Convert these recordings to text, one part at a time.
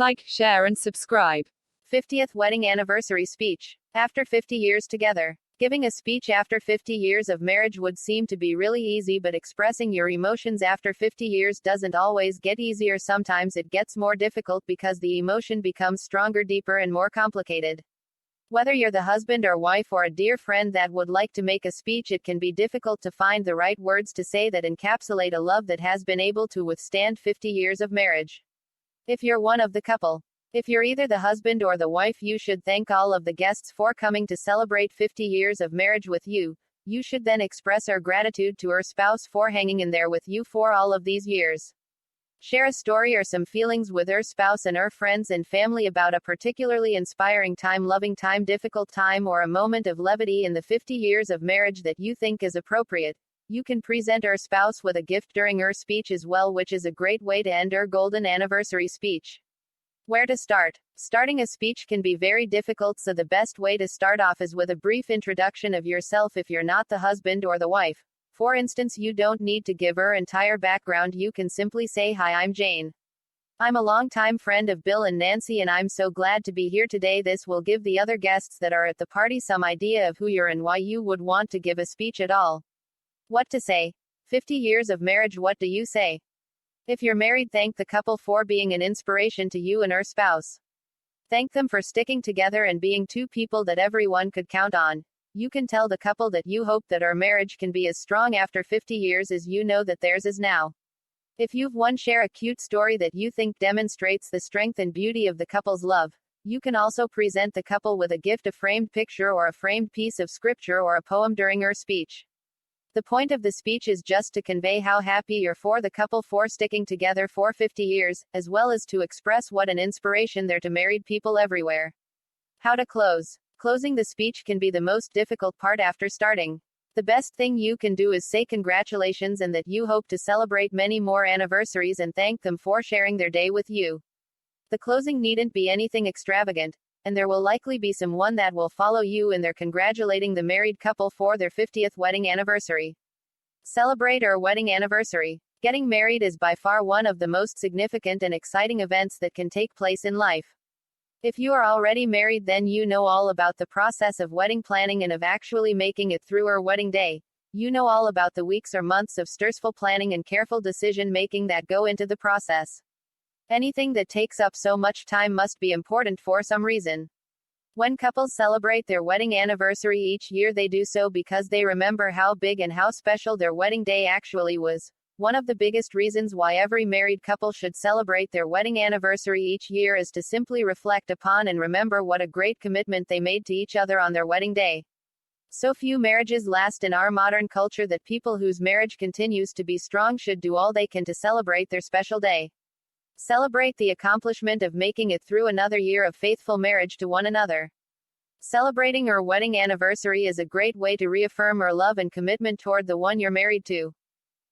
Like, share and subscribe. 50th wedding anniversary speech. After 50 years together. Giving a speech after 50 years of marriage would seem to be really easy, but expressing your emotions after 50 years doesn't always get easier. Sometimes it gets more difficult because the emotion becomes stronger, deeper, and more complicated. Whether you're the husband or wife or a dear friend that would like to make a speech, it can be difficult to find the right words to say that encapsulate a love that has been able to withstand 50 years of marriage. If you're one of the couple, if you're either the husband or the wife, you should thank all of the guests for coming to celebrate 50 years of marriage with you. You should then express our gratitude to her spouse for hanging in there with you for all of these years. Share a story or some feelings with her spouse and her friends and family about a particularly inspiring time, loving time, difficult time, or a moment of levity in the 50 years of marriage that you think is appropriate. You can present her spouse with a gift during her speech as well, which is a great way to end her golden anniversary speech. Where to start? Starting a speech can be very difficult, so the best way to start off is with a brief introduction of yourself if you're not the husband or the wife. For instance, you don't need to give her entire background. You can simply say, "Hi, I'm Jane. I'm a longtime friend of Bill and Nancy, and I'm so glad to be here today." This will give the other guests that are at the party some idea of who you're and why you would want to give a speech at all. What to say? 50 years of marriage, what do you say? If you're married, thank the couple for being an inspiration to you and her spouse. Thank them for sticking together and being two people that everyone could count on. You can tell the couple that you hope that our marriage can be as strong after 50 years as you know that theirs is now. If you've won, share a cute story that you think demonstrates the strength and beauty of the couple's love. You can also present the couple with a gift, a framed picture or a framed piece of scripture or a poem during her speech. The point of the speech is just to convey how happy you're for the couple for sticking together for 50 years, as well as to express what an inspiration they're to married people everywhere. How to close. Closing the speech can be the most difficult part after starting. The best thing you can do is say congratulations and that you hope to celebrate many more anniversaries and thank them for sharing their day with you. The closing needn't be anything extravagant, and there will likely be someone that will follow you in their congratulating the married couple for their 50th wedding anniversary. Celebrate our wedding anniversary. Getting married is by far one of the most significant and exciting events that can take place in life. If you are already married, then you know all about the process of wedding planning and of actually making it through our wedding day. You know all about the weeks or months of stressful planning and careful decision making that go into the process. Anything that takes up so much time must be important for some reason. When couples celebrate their wedding anniversary each year, they do so because they remember how big and how special their wedding day actually was. One of the biggest reasons why every married couple should celebrate their wedding anniversary each year is to simply reflect upon and remember what a great commitment they made to each other on their wedding day. So few marriages last in our modern culture that people whose marriage continues to be strong should do all they can to celebrate their special day. Celebrate the accomplishment of making it through another year of faithful marriage to one another. Celebrating our wedding anniversary is a great way to reaffirm our love and commitment toward the one you're married to.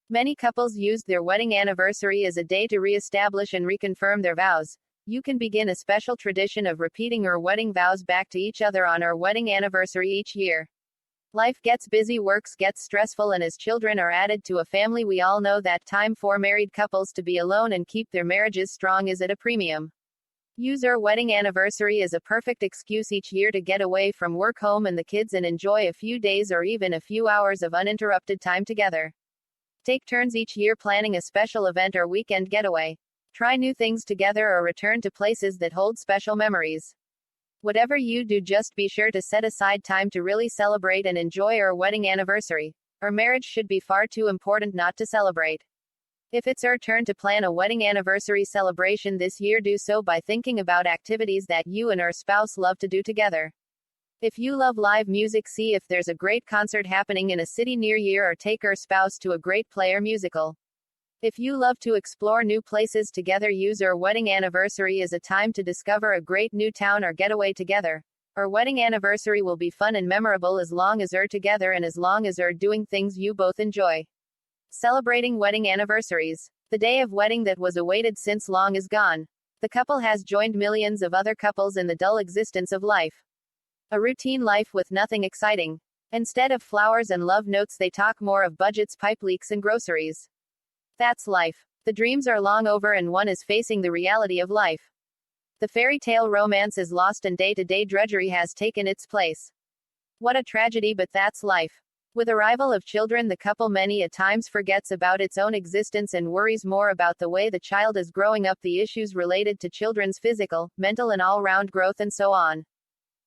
Many couples use their wedding anniversary as a day to reestablish and reconfirm their vows. You can begin a special tradition of repeating our wedding vows back to each other on our wedding anniversary each year. Life gets busy, work gets stressful, and as children are added to a family, we all know that time for married couples to be alone and keep their marriages strong is at a premium. Use our wedding anniversary as a perfect excuse each year to get away from work, home, and the kids and enjoy a few days or even a few hours of uninterrupted time together. Take turns each year planning a special event or weekend getaway. Try new things together or return to places that hold special memories. Whatever you do, just be sure to set aside time to really celebrate and enjoy our wedding anniversary. Our marriage should be far too important not to celebrate. If it's our turn to plan a wedding anniversary celebration this year, do so by thinking about activities that you and our spouse love to do together. If you love live music, see if there's a great concert happening in a city near you or take our spouse to a great play or musical. If you love to explore new places together, use our wedding anniversary as a time to discover a great new town or getaway together. Our wedding anniversary will be fun and memorable as long as you're together and as long as you're doing things you both enjoy. Celebrating wedding anniversaries. The day of wedding that was awaited since long is gone. The couple has joined millions of other couples in the dull existence of life. A routine life with nothing exciting. Instead of flowers and love notes, they talk more of budgets, pipe leaks, and groceries. That's life. The dreams are long over and one is facing the reality of life. The fairy tale romance is lost and day-to-day drudgery has taken its place. What a tragedy, but that's life. With arrival of children, the couple many a times forgets about its own existence and worries more about the way the child is growing up, the issues related to children's physical, mental and all-round growth and so on.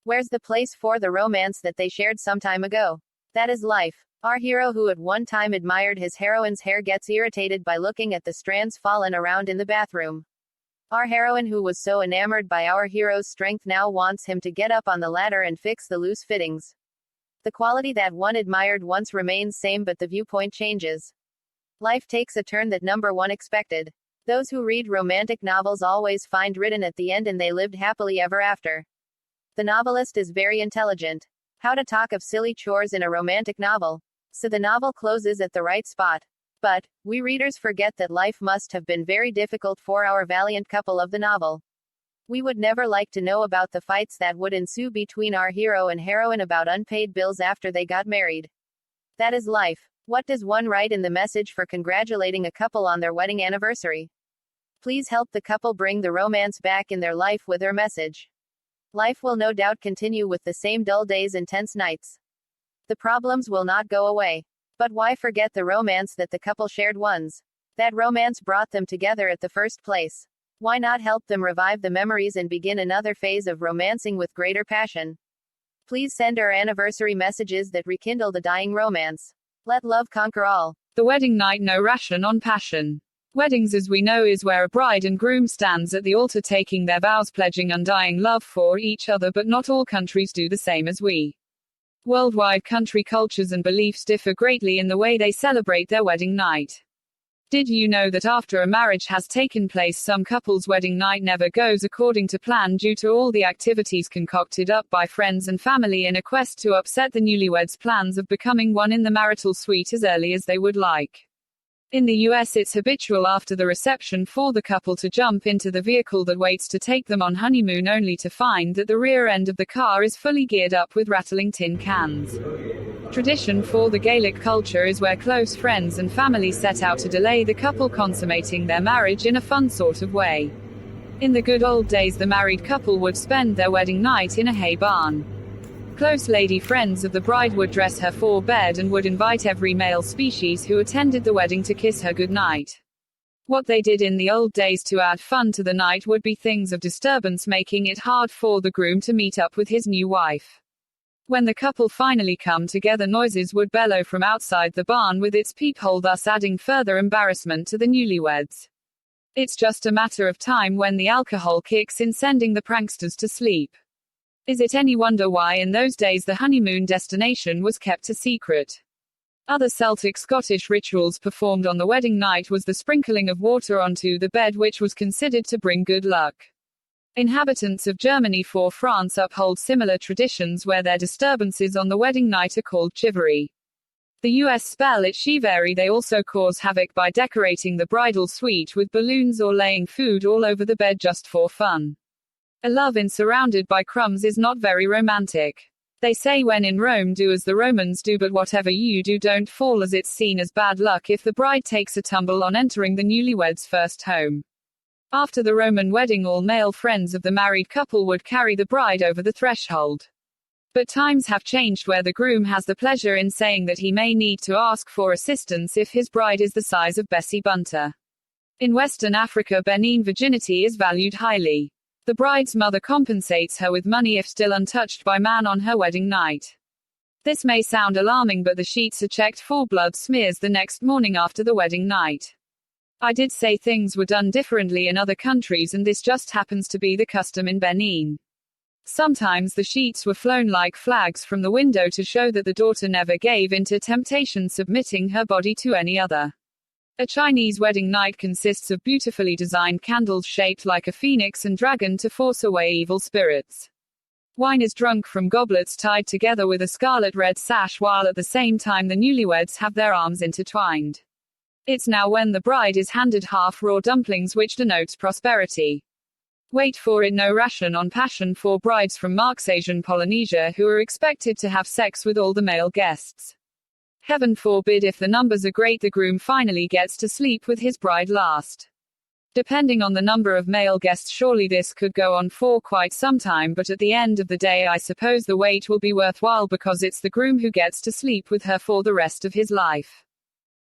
Where's the place for the romance that they shared some time ago? That is life. Our hero, who at one time admired his heroine's hair, gets irritated by looking at the strands fallen around in the bathroom. Our heroine, who was so enamored by our hero's strength, now wants him to get up on the ladder and fix the loose fittings. The quality that one admired once remains same, but the viewpoint changes. Life takes a turn that number one expected. Those who read romantic novels always find written at the end, and they lived happily ever after. The novelist is very intelligent. How to talk of silly chores in a romantic novel. So the novel closes at the right spot. But, we readers forget that life must have been very difficult for our valiant couple of the novel. We would never like to know about the fights that would ensue between our hero and heroine about unpaid bills after they got married. That is life. What does one write in the message for congratulating a couple on their wedding anniversary? Please help the couple bring the romance back in their life with their message. Life will no doubt continue with the same dull days and tense nights. The problems will not go away. But why forget the romance that the couple shared once? That romance brought them together at the first place. Why not help them revive the memories and begin another phase of romancing with greater passion? Please send our anniversary messages that rekindle the dying romance. Let love conquer all. The wedding night, no ration on passion. Weddings, as we know, is where a bride and groom stands at the altar taking their vows, pledging undying love for each other, but not all countries do the same as we. Worldwide, country cultures and beliefs differ greatly in the way they celebrate their wedding night. Did you know that after a marriage has taken place, some couples' wedding night never goes according to plan due to all the activities concocted up by friends and family in a quest to upset the newlyweds' plans of becoming one in the marital suite as early as they would like? In the US, it's habitual after the reception for the couple to jump into the vehicle that waits to take them on honeymoon, only to find that the rear end of the car is fully geared up with rattling tin cans. Tradition for the Gaelic culture is where close friends and family set out to delay the couple consummating their marriage in a fun sort of way. In the good old days, the married couple would spend their wedding night in a hay barn. Close lady friends of the bride would dress her for bed and would invite every male species who attended the wedding to kiss her goodnight. What they did in the old days to add fun to the night would be things of disturbance, making it hard for the groom to meet up with his new wife. When the couple finally come together, noises would bellow from outside the barn with its peephole, thus adding further embarrassment to the newlyweds. It's just a matter of time when the alcohol kicks in, sending the pranksters to sleep. Is it any wonder why in those days the honeymoon destination was kept a secret? Other Celtic Scottish rituals performed on the wedding night was the sprinkling of water onto the bed, which was considered to bring good luck. Inhabitants of Germany for France uphold similar traditions where their disturbances on the wedding night are called chivalry. The US spell it chivalry. They also cause havoc by decorating the bridal suite with balloons or laying food all over the bed just for fun. A love-in surrounded by crumbs is not very romantic. They say when in Rome, do as the Romans do, but whatever you do, don't fall, as it's seen as bad luck if the bride takes a tumble on entering the newlyweds' first home. After the Roman wedding, all male friends of the married couple would carry the bride over the threshold. But times have changed where the groom has the pleasure in saying that he may need to ask for assistance if his bride is the size of Bessie Bunter. In Western Africa, Benin, virginity is valued highly. The bride's mother compensates her with money if still untouched by man on her wedding night. This may sound alarming, but the sheets are checked for blood smears the next morning after the wedding night. I did say things were done differently in other countries, and this just happens to be the custom in Benin. Sometimes the sheets were flown like flags from the window to show that the daughter never gave in to temptation, submitting her body to any other. A Chinese wedding night consists of beautifully designed candles shaped like a phoenix and dragon to force away evil spirits. Wine is drunk from goblets tied together with a scarlet-red sash, while at the same time the newlyweds have their arms intertwined. It's now when the bride is handed half-raw dumplings, which denotes prosperity. Wait for it, no ration on passion for brides from Marxasian Polynesia who are expected to have sex with all the male guests. Heaven forbid if the numbers are great, the groom finally gets to sleep with his bride last. Depending on the number of male guests, surely this could go on for quite some time, but at the end of the day, I suppose the wait will be worthwhile because it's the groom who gets to sleep with her for the rest of his life.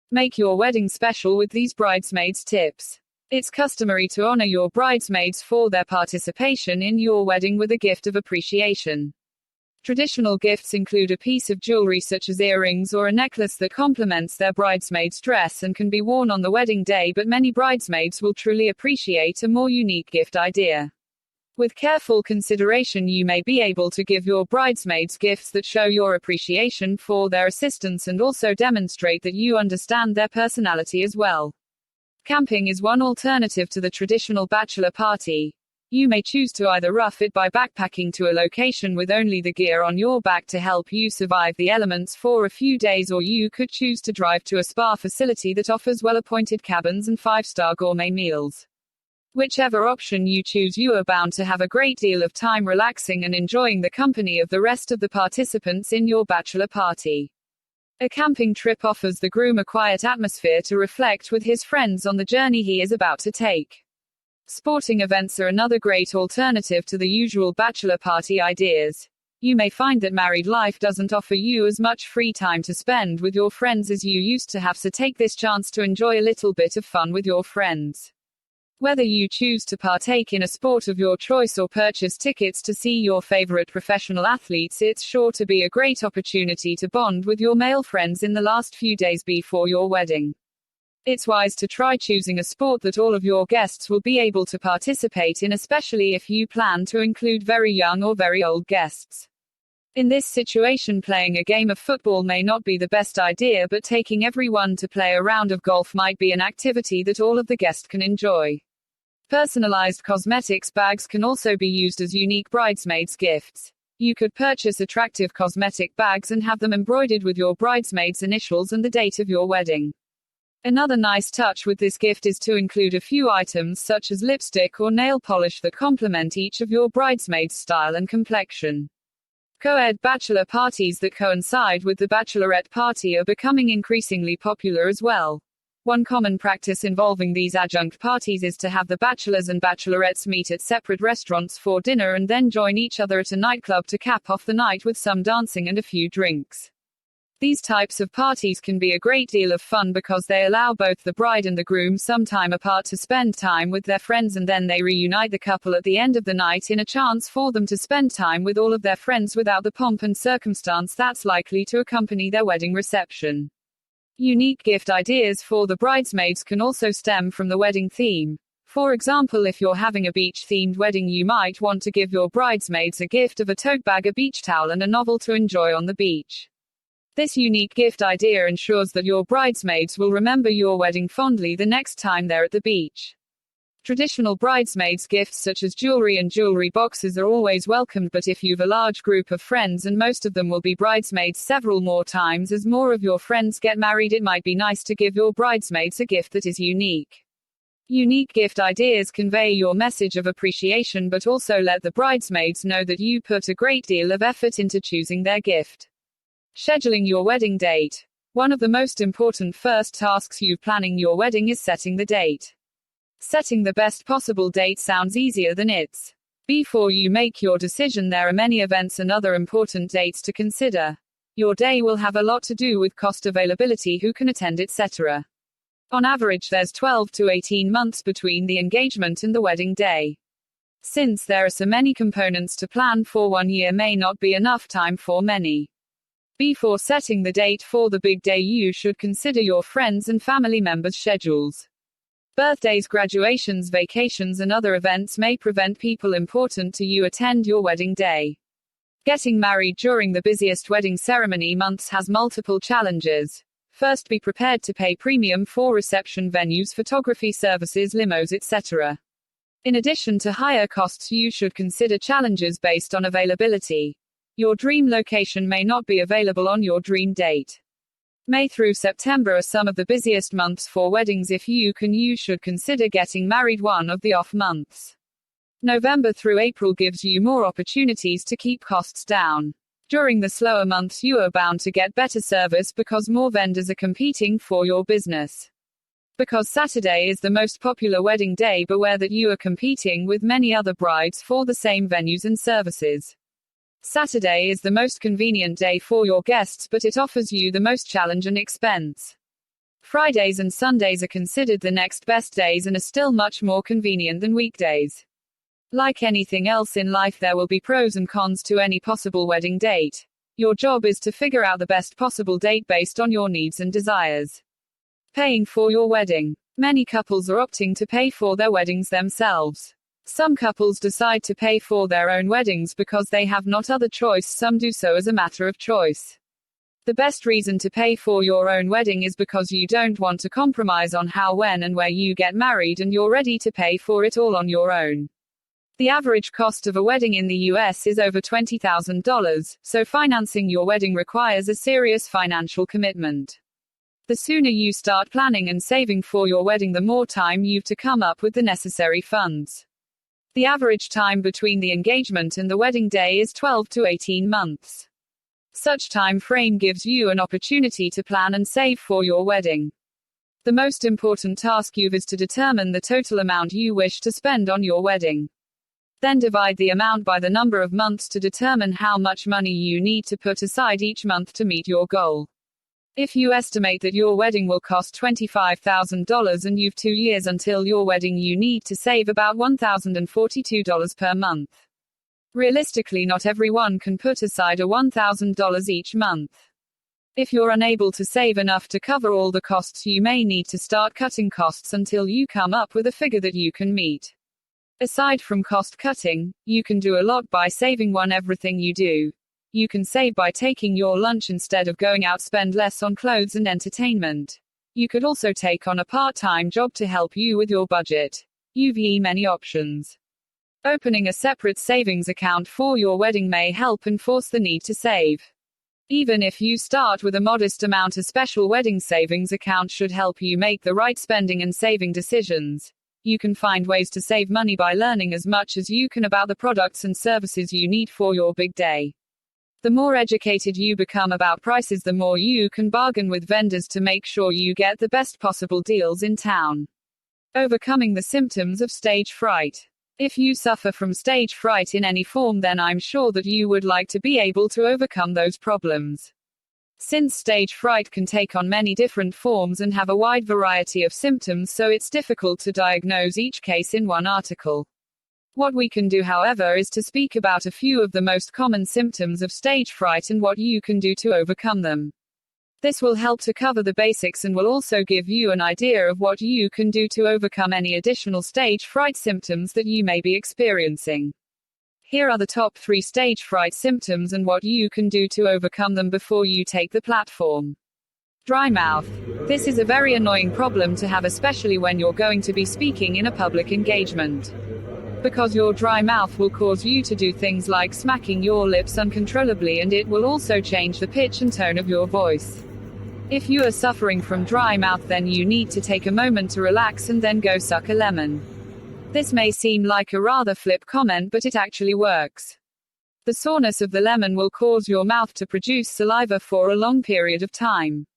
Make your wedding special with these bridesmaids tips. It's customary to honor your bridesmaids for their participation in your wedding with a gift of appreciation. Traditional gifts include a piece of jewelry such as earrings or a necklace that complements their bridesmaid's dress and can be worn on the wedding day, but many bridesmaids will truly appreciate a more unique gift idea. With careful consideration, you may be able to give your bridesmaids gifts that show your appreciation for their assistance and also demonstrate that you understand their personality as well. Camping is one alternative to the traditional bachelor party. You may choose to either rough it by backpacking to a location with only the gear on your back to help you survive the elements for a few days, or you could choose to drive to a spa facility that offers well-appointed cabins and 5-star gourmet meals. Whichever option you choose, you are bound to have a great deal of time relaxing and enjoying the company of the rest of the participants in your bachelor party. A camping trip offers the groom a quiet atmosphere to reflect with his friends on the journey he is about to take. Sporting events are another great alternative to the usual bachelor party ideas. You may find that married life doesn't offer you as much free time to spend with your friends as you used to have, so take this chance to enjoy a little bit of fun with your friends. Whether you choose to partake in a sport of your choice or purchase tickets to see your favorite professional athletes, it's sure to be a great opportunity to bond with your male friends in the last few days before your wedding. It's wise to try choosing a sport that all of your guests will be able to participate in, especially if you plan to include very young or very old guests. In this situation, playing a game of football may not be the best idea, but taking everyone to play a round of golf might be an activity that all of the guests can enjoy. Personalized cosmetics bags can also be used as unique bridesmaids' gifts. You could purchase attractive cosmetic bags and have them embroidered with your bridesmaids' initials and the date of your wedding. Another nice touch with this gift is to include a few items such as lipstick or nail polish that complement each of your bridesmaids' style and complexion. Co-ed bachelor parties that coincide with the bachelorette party are becoming increasingly popular as well. One common practice involving these adjunct parties is to have the bachelors and bachelorettes meet at separate restaurants for dinner and then join each other at a nightclub to cap off the night with some dancing and a few drinks. These types of parties can be a great deal of fun because they allow both the bride and the groom some time apart to spend time with their friends, and then they reunite the couple at the end of the night in a chance for them to spend time with all of their friends without the pomp and circumstance that's likely to accompany their wedding reception. Unique gift ideas for the bridesmaids can also stem from the wedding theme. For example, if you're having a beach-themed wedding, you might want to give your bridesmaids a gift of a tote bag, a beach towel, and a novel to enjoy on the beach. This unique gift idea ensures that your bridesmaids will remember your wedding fondly the next time they're at the beach. Traditional bridesmaids' gifts such as jewelry and jewelry boxes are always welcomed, but if you've a large group of friends and most of them will be bridesmaids several more times as more of your friends get married, it might be nice to give your bridesmaids a gift that is unique. Unique gift ideas convey your message of appreciation but also let the bridesmaids know that you put a great deal of effort into choosing their gift. Scheduling your wedding date. One of the most important first tasks you planning your wedding is setting the date. Setting the best possible date sounds easier than it's. Before you make your decision, there are many events and other important dates to consider. Your day will have a lot to do with cost, availability, who can attend, etc. On average, there's 12 to 18 months between the engagement and the wedding day. Since there are so many components to plan for, 1 year may not be enough time for many. Before setting the date for the big day, you should consider your friends and family members' schedules. Birthdays, graduations, vacations, and other events may prevent people important to you attend your wedding day. Getting married during the busiest wedding ceremony months has multiple challenges. First, be prepared to pay premium for reception venues, photography services, limos, etc. In addition to higher costs, you should consider challenges based on availability. Your dream location may not be available on your dream date. May through September are some of the busiest months for weddings. If you can, you should consider getting married one of the off months. November through April gives you more opportunities to keep costs down. During the slower months, you are bound to get better service because more vendors are competing for your business. Because Saturday is the most popular wedding day, beware that you are competing with many other brides for the same venues and services. Saturday is the most convenient day for your guests, but it offers you the most challenge and expense. Fridays and Sundays are considered the next best days and are still much more convenient than weekdays. Like anything else in life, there will be pros and cons to any possible wedding date. Your job is to figure out the best possible date based on your needs and desires. Paying for your wedding. Many couples are opting to pay for their weddings themselves. Some couples decide to pay for their own weddings because they have not other choice, some do so as a matter of choice. The best reason to pay for your own wedding is because you don't want to compromise on how, when, and where you get married, and you're ready to pay for it all on your own. The average cost of a wedding in the US is over $20,000, so financing your wedding requires a serious financial commitment. The sooner you start planning and saving for your wedding, the more time you've to come up with the necessary funds. The average time between the engagement and the wedding day is 12 to 18 months. Such time frame gives you an opportunity to plan and save for your wedding. The most important task you've is to determine the total amount you wish to spend on your wedding. Then divide the amount by the number of months to determine how much money you need to put aside each month to meet your goal. If you estimate that your wedding will cost $25,000 and you've 2 years until your wedding, you need to save about $1,042 per month. Realistically, not everyone can put aside a $1,000 each month. If you're unable to save enough to cover all the costs, you may need to start cutting costs until you come up with a figure that you can meet. Aside from cost cutting, you can do a lot by saving. Everything you do. You can save by taking your lunch instead of going out, spend less on clothes and entertainment. You could also take on a part-time job to help you with your budget. You've many options. Opening a separate savings account for your wedding may help enforce the need to save. Even if you start with a modest amount, a special wedding savings account should help you make the right spending and saving decisions. You can find ways to save money by learning as much as you can about the products and services you need for your big day. The more educated you become about prices, the more you can bargain with vendors to make sure you get the best possible deals in town. Overcoming the symptoms of stage fright. If you suffer from stage fright in any form, then I'm sure that you would like to be able to overcome those problems. Since stage fright can take on many different forms and have a wide variety of symptoms, so it's difficult to diagnose each case in one article. What we can do, however, is to speak about a few of the most common symptoms of stage fright and what you can do to overcome them. This will help to cover the basics and will also give you an idea of what you can do to overcome any additional stage fright symptoms that you may be experiencing. Here are the top 3 stage fright symptoms and what you can do to overcome them before you take the platform. Dry mouth. This is a very annoying problem to have, especially when you're going to be speaking in a public engagement. Because your dry mouth will cause you to do things like smacking your lips uncontrollably, and it will also change the pitch and tone of your voice. If you are suffering from dry mouth, then you need to take a moment to relax and then go suck a lemon. This may seem like a rather flip comment, but it actually works. The soreness of the lemon will cause your mouth to produce saliva for a long period of time.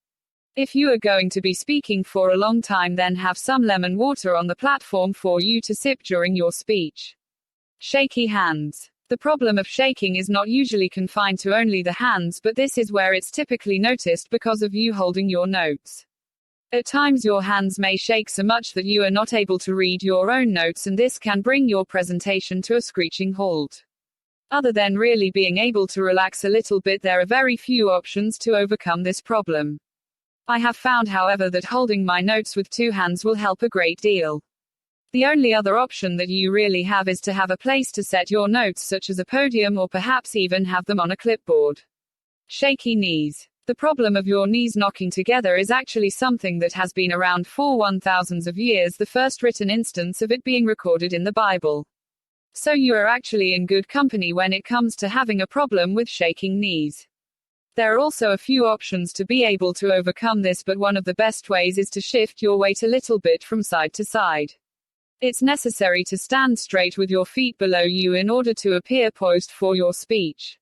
If you are going to be speaking for a long time, then have some lemon water on the platform for you to sip during your speech. Shaky hands. The problem of shaking is not usually confined to only the hands, but this is where it's typically noticed because of you holding your notes. At times your hands may shake so much that you are not able to read your own notes, and this can bring your presentation to a screeching halt. Other than really being able to relax a little bit, there are very few options to overcome this problem. I have found, however, that holding my notes with 2 hands will help a great deal. The only other option that you really have is to have a place to set your notes, such as a podium, or perhaps even have them on a clipboard. Shaky knees. The problem of your knees knocking together is actually something that has been around for 1,000s of years, the first written instance of it being recorded in the Bible. So you are actually in good company when it comes to having a problem with shaking knees. There are also a few options to be able to overcome this, but one of the best ways is to shift your weight a little bit from side to side. It's necessary to stand straight with your feet below you in order to appear poised for your speech.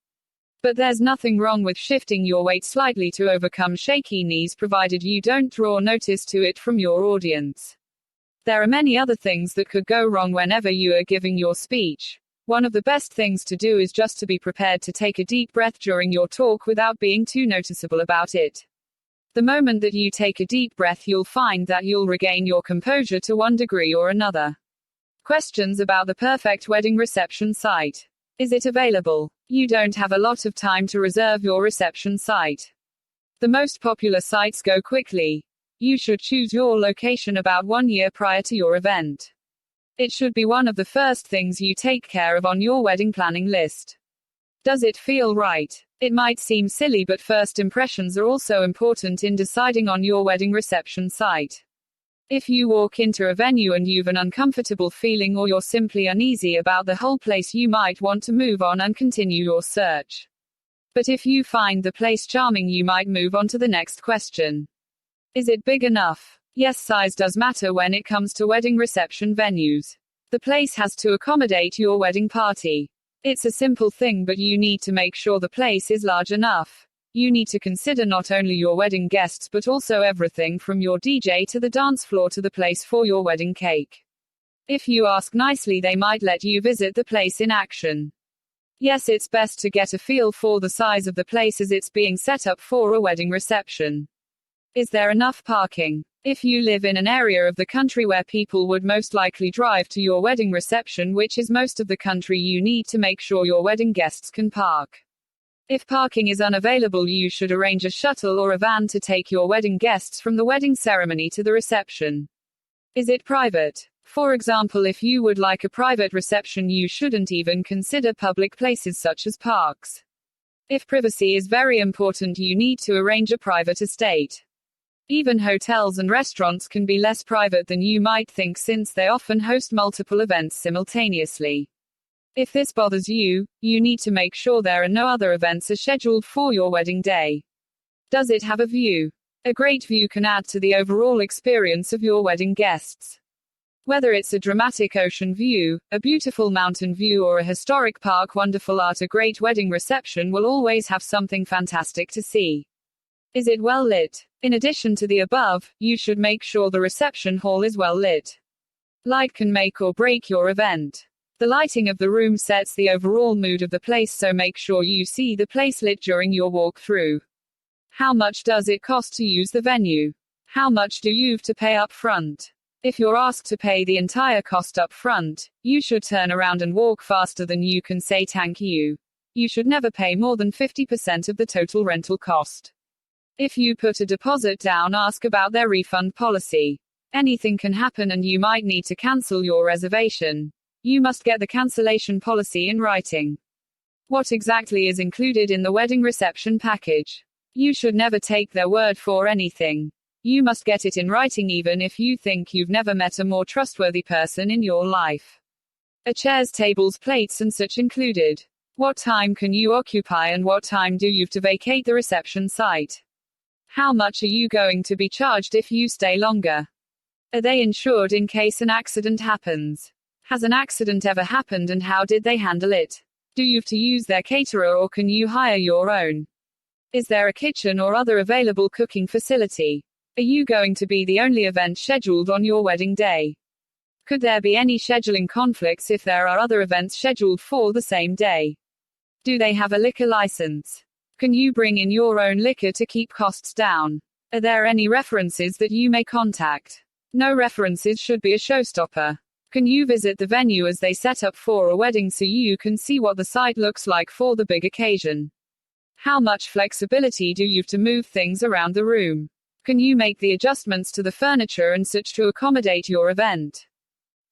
But there's nothing wrong with shifting your weight slightly to overcome shaky knees, provided you don't draw notice to it from your audience. There are many other things that could go wrong whenever you are giving your speech. One of the best things to do is just to be prepared to take a deep breath during your talk without being too noticeable about it. The moment that you take a deep breath, you'll find that you'll regain your composure to one degree or another. Questions about the perfect wedding reception site. Is it available? You don't have a lot of time to reserve your reception site. The most popular sites go quickly. You should choose your location about 1 year prior to your event. It should be one of the first things you take care of on your wedding planning list. Does it feel right? It might seem silly, but first impressions are also important in deciding on your wedding reception site. If you walk into a venue and you've an uncomfortable feeling, or you're simply uneasy about the whole place, you might want to move on and continue your search. But if you find the place charming, you might move on to the next question. Is it big enough? Yes, size does matter when it comes to wedding reception venues. The place has to accommodate your wedding party. It's a simple thing, but you need to make sure the place is large enough. You need to consider not only your wedding guests, but also everything from your DJ to the dance floor to the place for your wedding cake. If you ask nicely, they might let you visit the place in action. Yes, it's best to get a feel for the size of the place as it's being set up for a wedding reception. Is there enough parking? If you live in an area of the country where people would most likely drive to your wedding reception, which is most of the country, you need to make sure your wedding guests can park. If parking is unavailable, you should arrange a shuttle or a van to take your wedding guests from the wedding ceremony to the reception. Is it private? For example, if you would like a private reception, you shouldn't even consider public places such as parks. If privacy is very important, you need to arrange a private estate. Even hotels and restaurants can be less private than you might think, since they often host multiple events simultaneously. If this bothers you, you need to make sure there are no other events are scheduled for your wedding day. Does it have a view? A great view can add to the overall experience of your wedding guests. Whether it's a dramatic ocean view, a beautiful mountain view, or a historic park, wonderful art, a great wedding reception will always have something fantastic to see. Is it well lit? In addition to the above, you should make sure the reception hall is well lit. Light can make or break your event. The lighting of the room sets the overall mood of the place, so make sure you see the place lit during your walkthrough. How much does it cost to use the venue? How much do you have to pay up front? If you're asked to pay the entire cost up front, you should turn around and walk faster than you can say thank you. You should never pay more than 50% of the total rental cost. If you put a deposit down, ask about their refund policy. Anything can happen and you might need to cancel your reservation. You must get the cancellation policy in writing. What exactly is included in the wedding reception package? You should never take their word for anything. You must get it in writing, even if you think you've never met a more trustworthy person in your life. Are chairs, tables, plates, and such included? What time can you occupy and what time do you have to vacate the reception site? How much are you going to be charged if you stay longer? Are they insured in case an accident happens? Has an accident ever happened and how did they handle it? Do you have to use their caterer or can you hire your own? Is there a kitchen or other available cooking facility? Are you going to be the only event scheduled on your wedding day? Could there be any scheduling conflicts if there are other events scheduled for the same day? Do they have a liquor license? Can you bring in your own liquor to keep costs down? Are there any references that you may contact? No references should be a showstopper. Can you visit the venue as they set up for a wedding so you can see what the site looks like for the big occasion? How much flexibility do you have to move things around the room? Can you make the adjustments to the furniture and such to accommodate your event?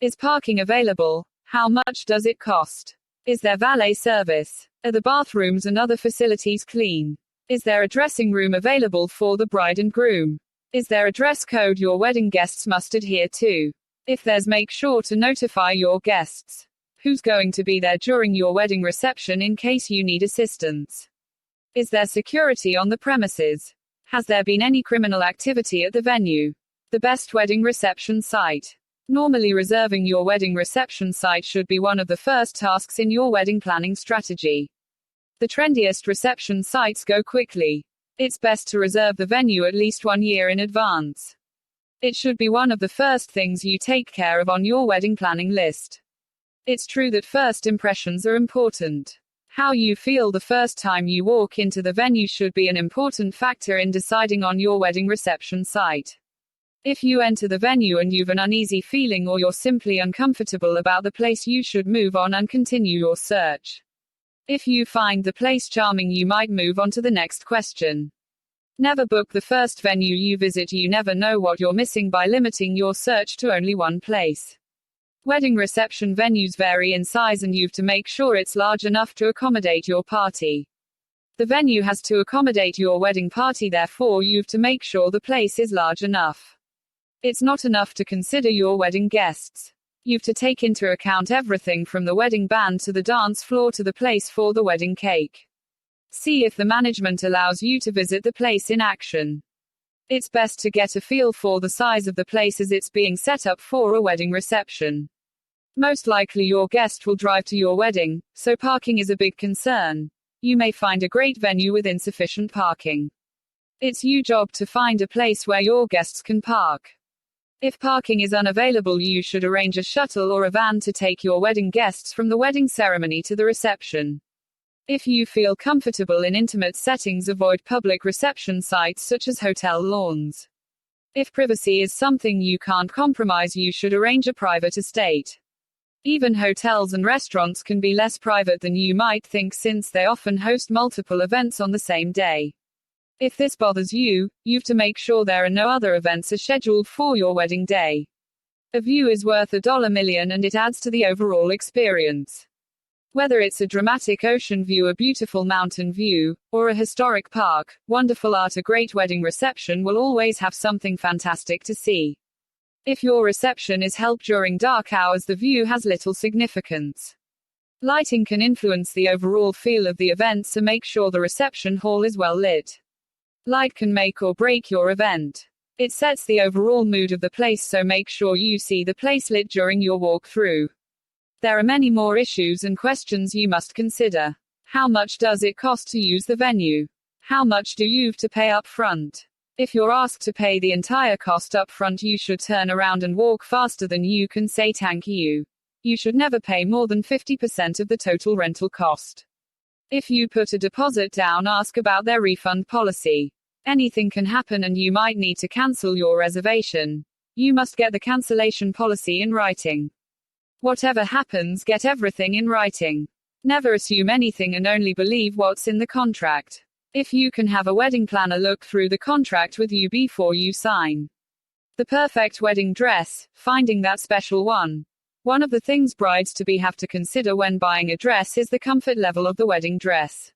Is parking available? How much does it cost? Is there valet service? Are the bathrooms and other facilities clean? Is there a dressing room available for the bride and groom? Is there a dress code your wedding guests must adhere to? If there's, make sure to notify your guests. Who's going to be there during your wedding reception in case you need assistance? Is there security on the premises? Has there been any criminal activity at the venue? The best wedding reception site. Normally, reserving your wedding reception site should be one of the first tasks in your wedding planning strategy. The trendiest reception sites go quickly. It's best to reserve the venue at least 1 year in advance. It should be one of the first things you take care of on your wedding planning list. It's true that first impressions are important. How you feel the first time you walk into the venue should be an important factor in deciding on your wedding reception site. If you enter the venue and you've an uneasy feeling or you're simply uncomfortable about the place, you should move on and continue your search. If you find the place charming, you might move on to the next question. Never book the first venue you visit. You never know what you're missing by limiting your search to only one place. Wedding reception venues vary in size and you've to make sure it's large enough to accommodate your party. The venue has to accommodate your wedding party, therefore you've to make sure the place is large enough. It's not enough to consider your wedding guests. You've to take into account everything from the wedding band to the dance floor to the place for the wedding cake. See if the management allows you to visit the place in action. It's best to get a feel for the size of the place as it's being set up for a wedding reception. Most likely your guest will drive to your wedding, so parking is a big concern. You may find a great venue with insufficient parking. It's your job to find a place where your guests can park. If parking is unavailable, you should arrange a shuttle or a van to take your wedding guests from the wedding ceremony to the reception. If you feel comfortable in intimate settings, avoid public reception sites such as hotel lawns. If privacy is something you can't compromise, you should arrange a private estate. Even hotels and restaurants can be less private than you might think, since they often host multiple events on the same day. If this bothers you, you've to make sure there are no other events scheduled for your wedding day. A view is worth $1,000,000 and it adds to the overall experience. Whether it's a dramatic ocean view, a beautiful mountain view, or a historic park, wonderful art, a great wedding reception will always have something fantastic to see. If your reception is held during dark hours, the view has little significance. Lighting can influence the overall feel of the event, so make sure the reception hall is well lit. Light can make or break your event. It sets the overall mood of the place, so make sure you see the place lit during your walk through. There are many more issues and questions you must consider. How much does it cost to use the venue? How much do you have to pay up front? If you're asked to pay the entire cost up front, you should turn around and walk faster than you can say thank you. You should never pay more than 50% of the total rental cost. If you put a deposit down, ask about their refund policy. Anything can happen and you might need to cancel your reservation. You must get the cancellation policy in writing. Whatever happens, get everything in writing. Never assume anything and only believe what's in the contract. If you can have a wedding planner look through the contract with you before you sign. The perfect wedding dress, finding that special one. One of the things brides-to-be have to consider when buying a dress is the comfort level of the wedding dress.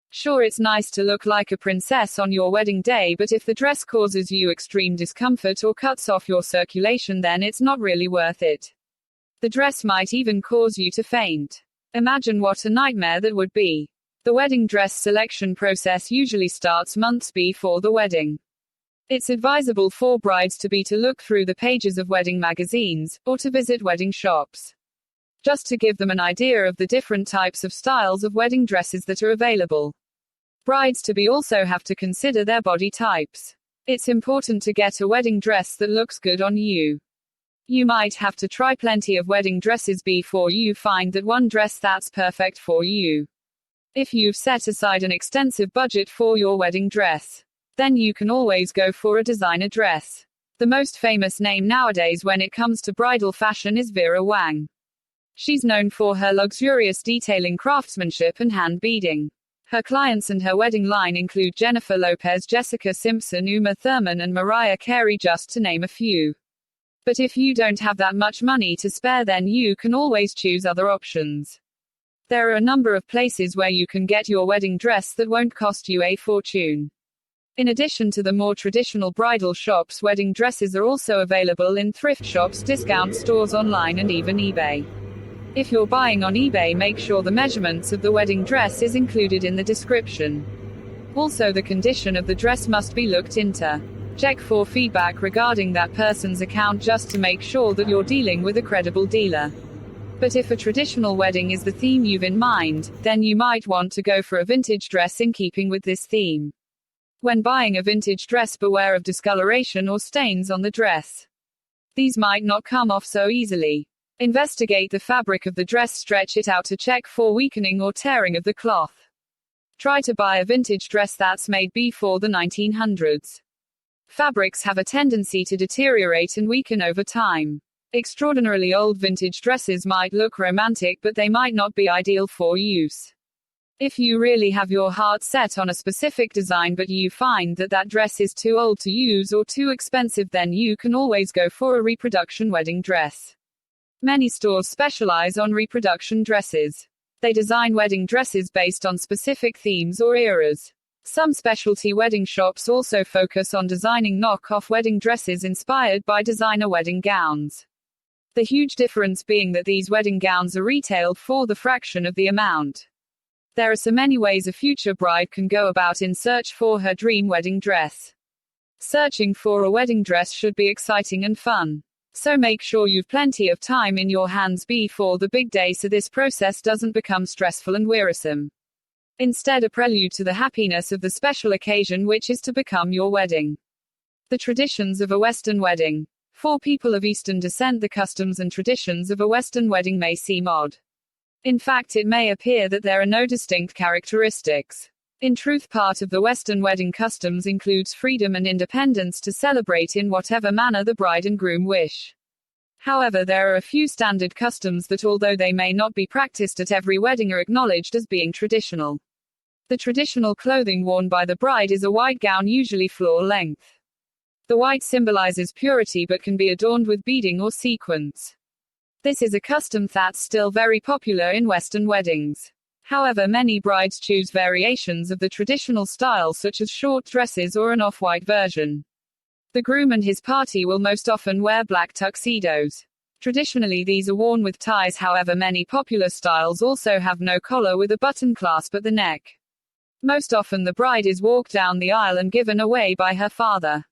Sure, it's nice to look like a princess on your wedding day, but if the dress causes you extreme discomfort or cuts off your circulation, then it's not really worth it. The dress might even cause you to faint. Imagine what a nightmare that would be. The wedding dress selection process usually starts months before the wedding. It's advisable for brides-to-be to look through the pages of wedding magazines, or to visit wedding shops. Just to give them an idea of the different types of styles of wedding dresses that are available. Brides-to-be also have to consider their body types. It's important to get a wedding dress that looks good on you. You might have to try plenty of wedding dresses before you find that one dress that's perfect for you. If you've set aside an extensive budget for your wedding dress, then you can always go for a designer dress. The most famous name nowadays when it comes to bridal fashion is Vera Wang. She's known for her luxurious detailing, craftsmanship, and hand beading. Her clients and her wedding line include Jennifer Lopez, Jessica Simpson, Uma Thurman, and Mariah Carey, just to name a few. But if you don't have that much money to spare, then you can always choose other options. There are a number of places where you can get your wedding dress that won't cost you a fortune. In addition to the more traditional bridal shops, wedding dresses are also available in thrift shops, discount stores, online, and even eBay. If you're buying on eBay, make sure the measurements of the wedding dress is included in the description. Also, the condition of the dress must be looked into. Check for feedback regarding that person's account just to make sure that you're dealing with a credible dealer. But if a traditional wedding is the theme you've in mind, then you might want to go for a vintage dress in keeping with this theme. When buying a vintage dress, beware of discoloration or stains on the dress. These might not come off so easily. Investigate the fabric of the dress, stretch it out to check for weakening or tearing of the cloth. Try to buy a vintage dress that's made before the 1900s. Fabrics have a tendency to deteriorate and weaken over time. Extraordinarily old vintage dresses might look romantic, but they might not be ideal for use. If you really have your heart set on a specific design but you find that that dress is too old to use or too expensive, then you can always go for a reproduction wedding dress. Many stores specialize on reproduction dresses. They design wedding dresses based on specific themes or eras. Some specialty wedding shops also focus on designing knockoff wedding dresses inspired by designer wedding gowns. The huge difference being that these wedding gowns are retailed for the fraction of the amount. There are so many ways a future bride can go about in search for her dream wedding dress. Searching for a wedding dress should be exciting and fun. So make sure you've plenty of time in your hands before the big day so this process doesn't become stressful and wearisome. Instead, a prelude to the happiness of the special occasion which is to become your wedding. The traditions of a Western wedding. For people of Eastern descent, the customs and traditions of a Western wedding may seem odd. In fact, it may appear that there are no distinct characteristics. In truth, part of the Western wedding customs includes freedom and independence to celebrate in whatever manner the bride and groom wish. However, there are a few standard customs that, although they may not be practiced at every wedding, are acknowledged as being traditional. The traditional clothing worn by the bride is a white gown, usually floor length. The white symbolizes purity but can be adorned with beading or sequins. This is a custom that's still very popular in Western weddings. However, many brides choose variations of the traditional style, such as short dresses or an off-white version. The groom and his party will most often wear black tuxedos. Traditionally, these are worn with ties. However, many popular styles also have no collar with a button clasp at the neck. Most often, the bride is walked down the aisle and given away by her father.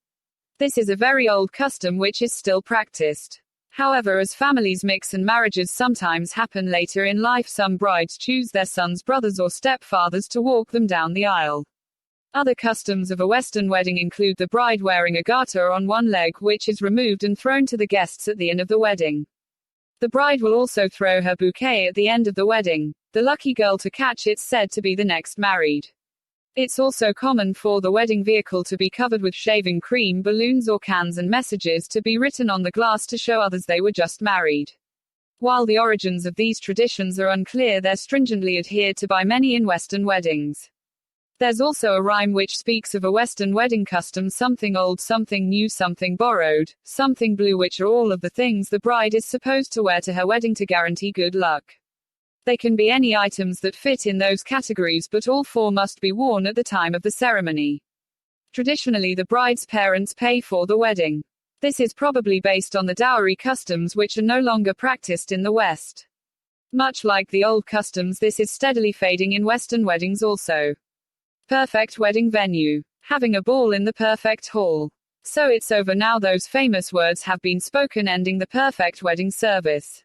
This is a very old custom which is still practiced. However, as families mix and marriages sometimes happen later in life, some brides choose their sons' brothers or stepfathers to walk them down the aisle. Other customs of a Western wedding include the bride wearing a garter on one leg, which is removed and thrown to the guests at the end of the wedding. The bride will also throw her bouquet at the end of the wedding. The lucky girl to catch it's said to be the next married. It's also common for the wedding vehicle to be covered with shaving cream, balloons or cans, and messages to be written on the glass to show others they were just married. While the origins of these traditions are unclear, they're stringently adhered to by many in Western weddings. There's also a rhyme which speaks of a Western wedding custom: something old, something new, something borrowed, something blue, which are all of the things the bride is supposed to wear to her wedding to guarantee good luck. They can be any items that fit in those categories, but all four must be worn at the time of the ceremony. Traditionally, the bride's parents pay for the wedding. This is probably based on the dowry customs, which are no longer practiced in the West. Much like the old customs, this is steadily fading in Western weddings also. Perfect wedding venue. Having a ball in the perfect hall. So it's over now. Those famous words have been spoken, ending the perfect wedding service.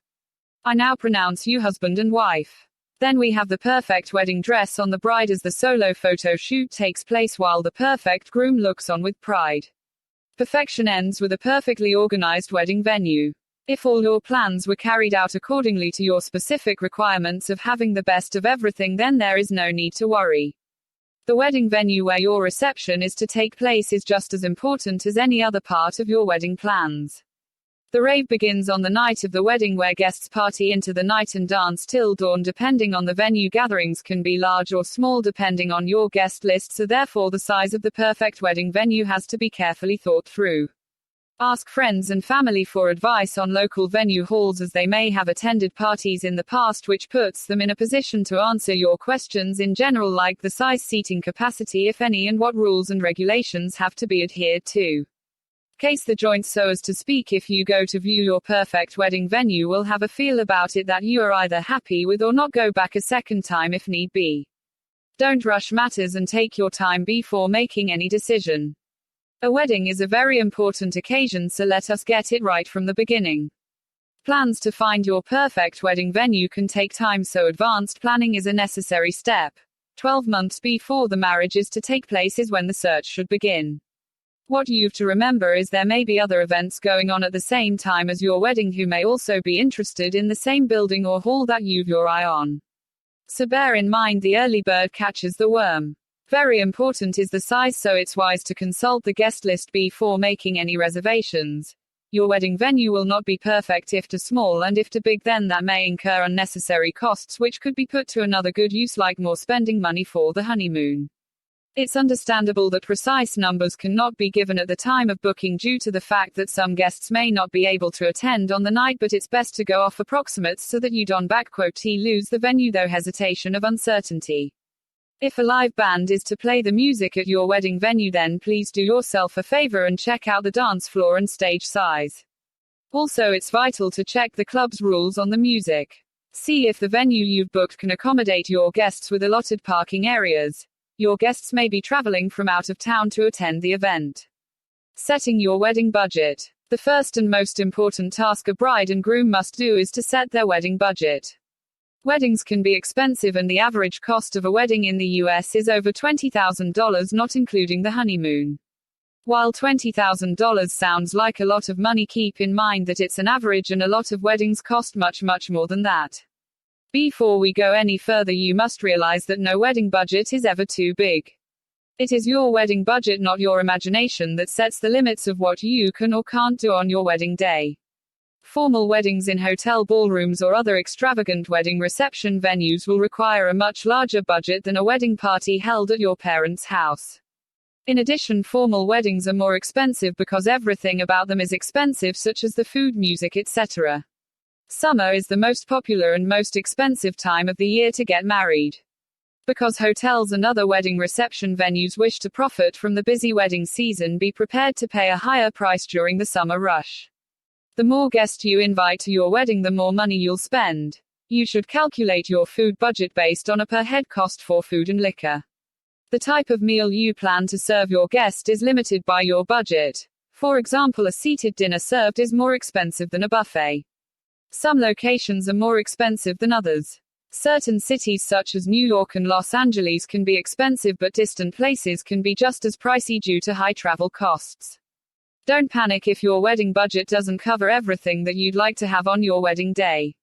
I now pronounce you husband and wife. Then we have the perfect wedding dress on the bride as the solo photo shoot takes place while the perfect groom looks on with pride. Perfection ends with a perfectly organized wedding venue. If all your plans were carried out accordingly to your specific requirements of having the best of everything, then there is no need to worry. The wedding venue where your reception is to take place is just as important as any other part of your wedding plans. The rave begins on the night of the wedding, where guests party into the night and dance till dawn. Depending on the venue, gatherings can be large or small depending on your guest list, so therefore the size of the perfect wedding venue has to be carefully thought through. Ask friends and family for advice on local venue halls, as they may have attended parties in the past, which puts them in a position to answer your questions in general, like the size, seating capacity if any, and what rules and regulations have to be adhered to. Case the joints, so as to speak. If you go to view your perfect wedding venue, will have a feel about it that you are either happy with or not. Go back a second time if need be. Don't rush matters and take your time before making any decision. A wedding is a very important occasion, so let us get it right from the beginning. Plans to find your perfect wedding venue can take time, so advanced planning is a necessary step. 12 months before the marriage is to take place is when the search should begin. What you've to remember is there may be other events going on at the same time as your wedding who may also be interested in the same building or hall that you've your eye on. So bear in mind the early bird catches the worm. Very important is the size, so it's wise to consult the guest list before making any reservations. Your wedding venue will not be perfect if too small, and if too big then that may incur unnecessary costs which could be put to another good use, like more spending money for the honeymoon. It's understandable that precise numbers cannot be given at the time of booking due to the fact that some guests may not be able to attend on the night, but it's best to go off approximates so that you don't lose the venue through hesitation of uncertainty. If a live band is to play the music at your wedding venue, then please do yourself a favor and check out the dance floor and stage size. Also, it's vital to check the club's rules on the music. See if the venue you've booked can accommodate your guests with allotted parking areas. Your guests may be traveling from out of town to attend the event. Setting your wedding budget. The first and most important task a bride and groom must do is to set their wedding budget. Weddings can be expensive, and the average cost of a wedding in the US is over $20,000, not including the honeymoon. While $20,000 sounds like a lot of money, keep in mind that it's an average and a lot of weddings cost much more than that. Before we go any further, you must realize that no wedding budget is ever too big. It is your wedding budget, not your imagination, that sets the limits of what you can or can't do on your wedding day. Formal weddings in hotel ballrooms or other extravagant wedding reception venues will require a much larger budget than a wedding party held at your parents' house. In addition, formal weddings are more expensive because everything about them is expensive, such as the food, music, etc. Summer is the most popular and most expensive time of the year to get married. Because hotels and other wedding reception venues wish to profit from the busy wedding season, be prepared to pay a higher price during the summer rush. The more guests you invite to your wedding, the more money you'll spend. You should calculate your food budget based on a per head cost for food and liquor. The type of meal you plan to serve your guest is limited by your budget. For example, a seated dinner served is more expensive than a buffet. Some locations are more expensive than others. Certain cities such as New York and Los Angeles can be expensive, but distant places can be just as pricey due to high travel costs. Don't panic if your wedding budget doesn't cover everything that you'd like to have on your wedding day.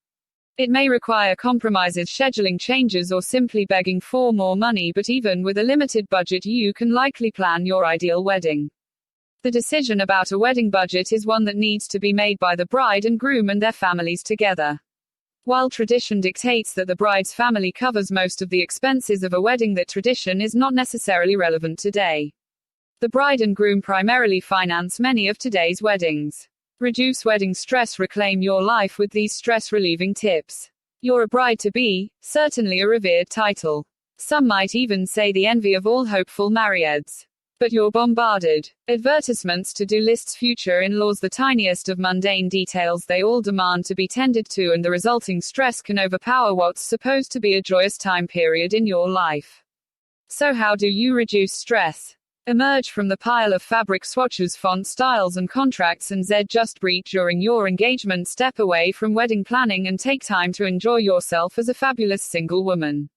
It may require compromises, scheduling changes, or simply begging for more money, but even with a limited budget, you can likely plan your ideal wedding. The decision about a wedding budget is one that needs to be made by the bride and groom and their families together. While tradition dictates that the bride's family covers most of the expenses of a wedding, that tradition is not necessarily relevant today. The bride and groom primarily finance many of today's weddings. Reduce wedding stress, reclaim your life with these stress-relieving tips. You're a bride-to-be, certainly a revered title. Some might even say the envy of all hopeful marrieds. But you're bombarded. Advertisements, to-do lists, future in-laws, the tiniest of mundane details, they all demand to be tended to, and the resulting stress can overpower what's supposed to be a joyous time period in your life. So how do you reduce stress? Emerge from the pile of fabric swatches, font styles, and contracts and just breathe during your engagement. Step away from wedding planning and take time to enjoy yourself as a fabulous single woman.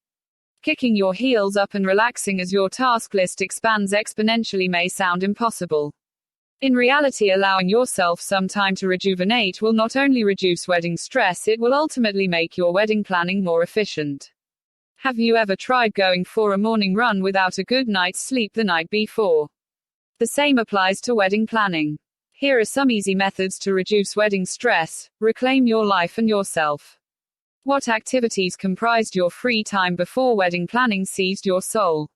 Kicking your heels up and relaxing as your task list expands exponentially may sound impossible. In reality, allowing yourself some time to rejuvenate will not only reduce wedding stress, it will ultimately make your wedding planning more efficient. Have you ever tried going for a morning run without a good night's sleep the night before? The same applies to wedding planning. Here are some easy methods to reduce wedding stress, reclaim your life and yourself. What activities comprised your free time before wedding planning seized your soul?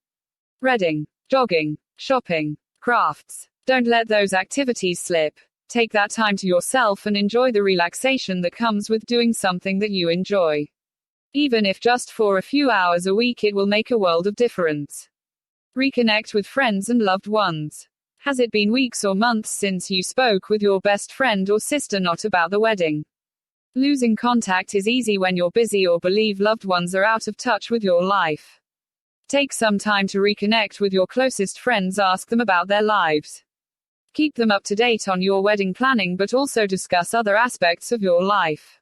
Reading, jogging, shopping, crafts. Don't let those activities slip. Take that time to yourself and enjoy the relaxation that comes with doing something that you enjoy. Even if just for a few hours a week, it will make a world of difference. Reconnect with friends and loved ones. Has it been weeks or months since you spoke with your best friend or sister, not about the wedding? Losing contact is easy when you're busy or believe loved ones are out of touch with your life. Take some time to reconnect with your closest friends, ask them about their lives. Keep them up to date on your wedding planning, but also discuss other aspects of your life.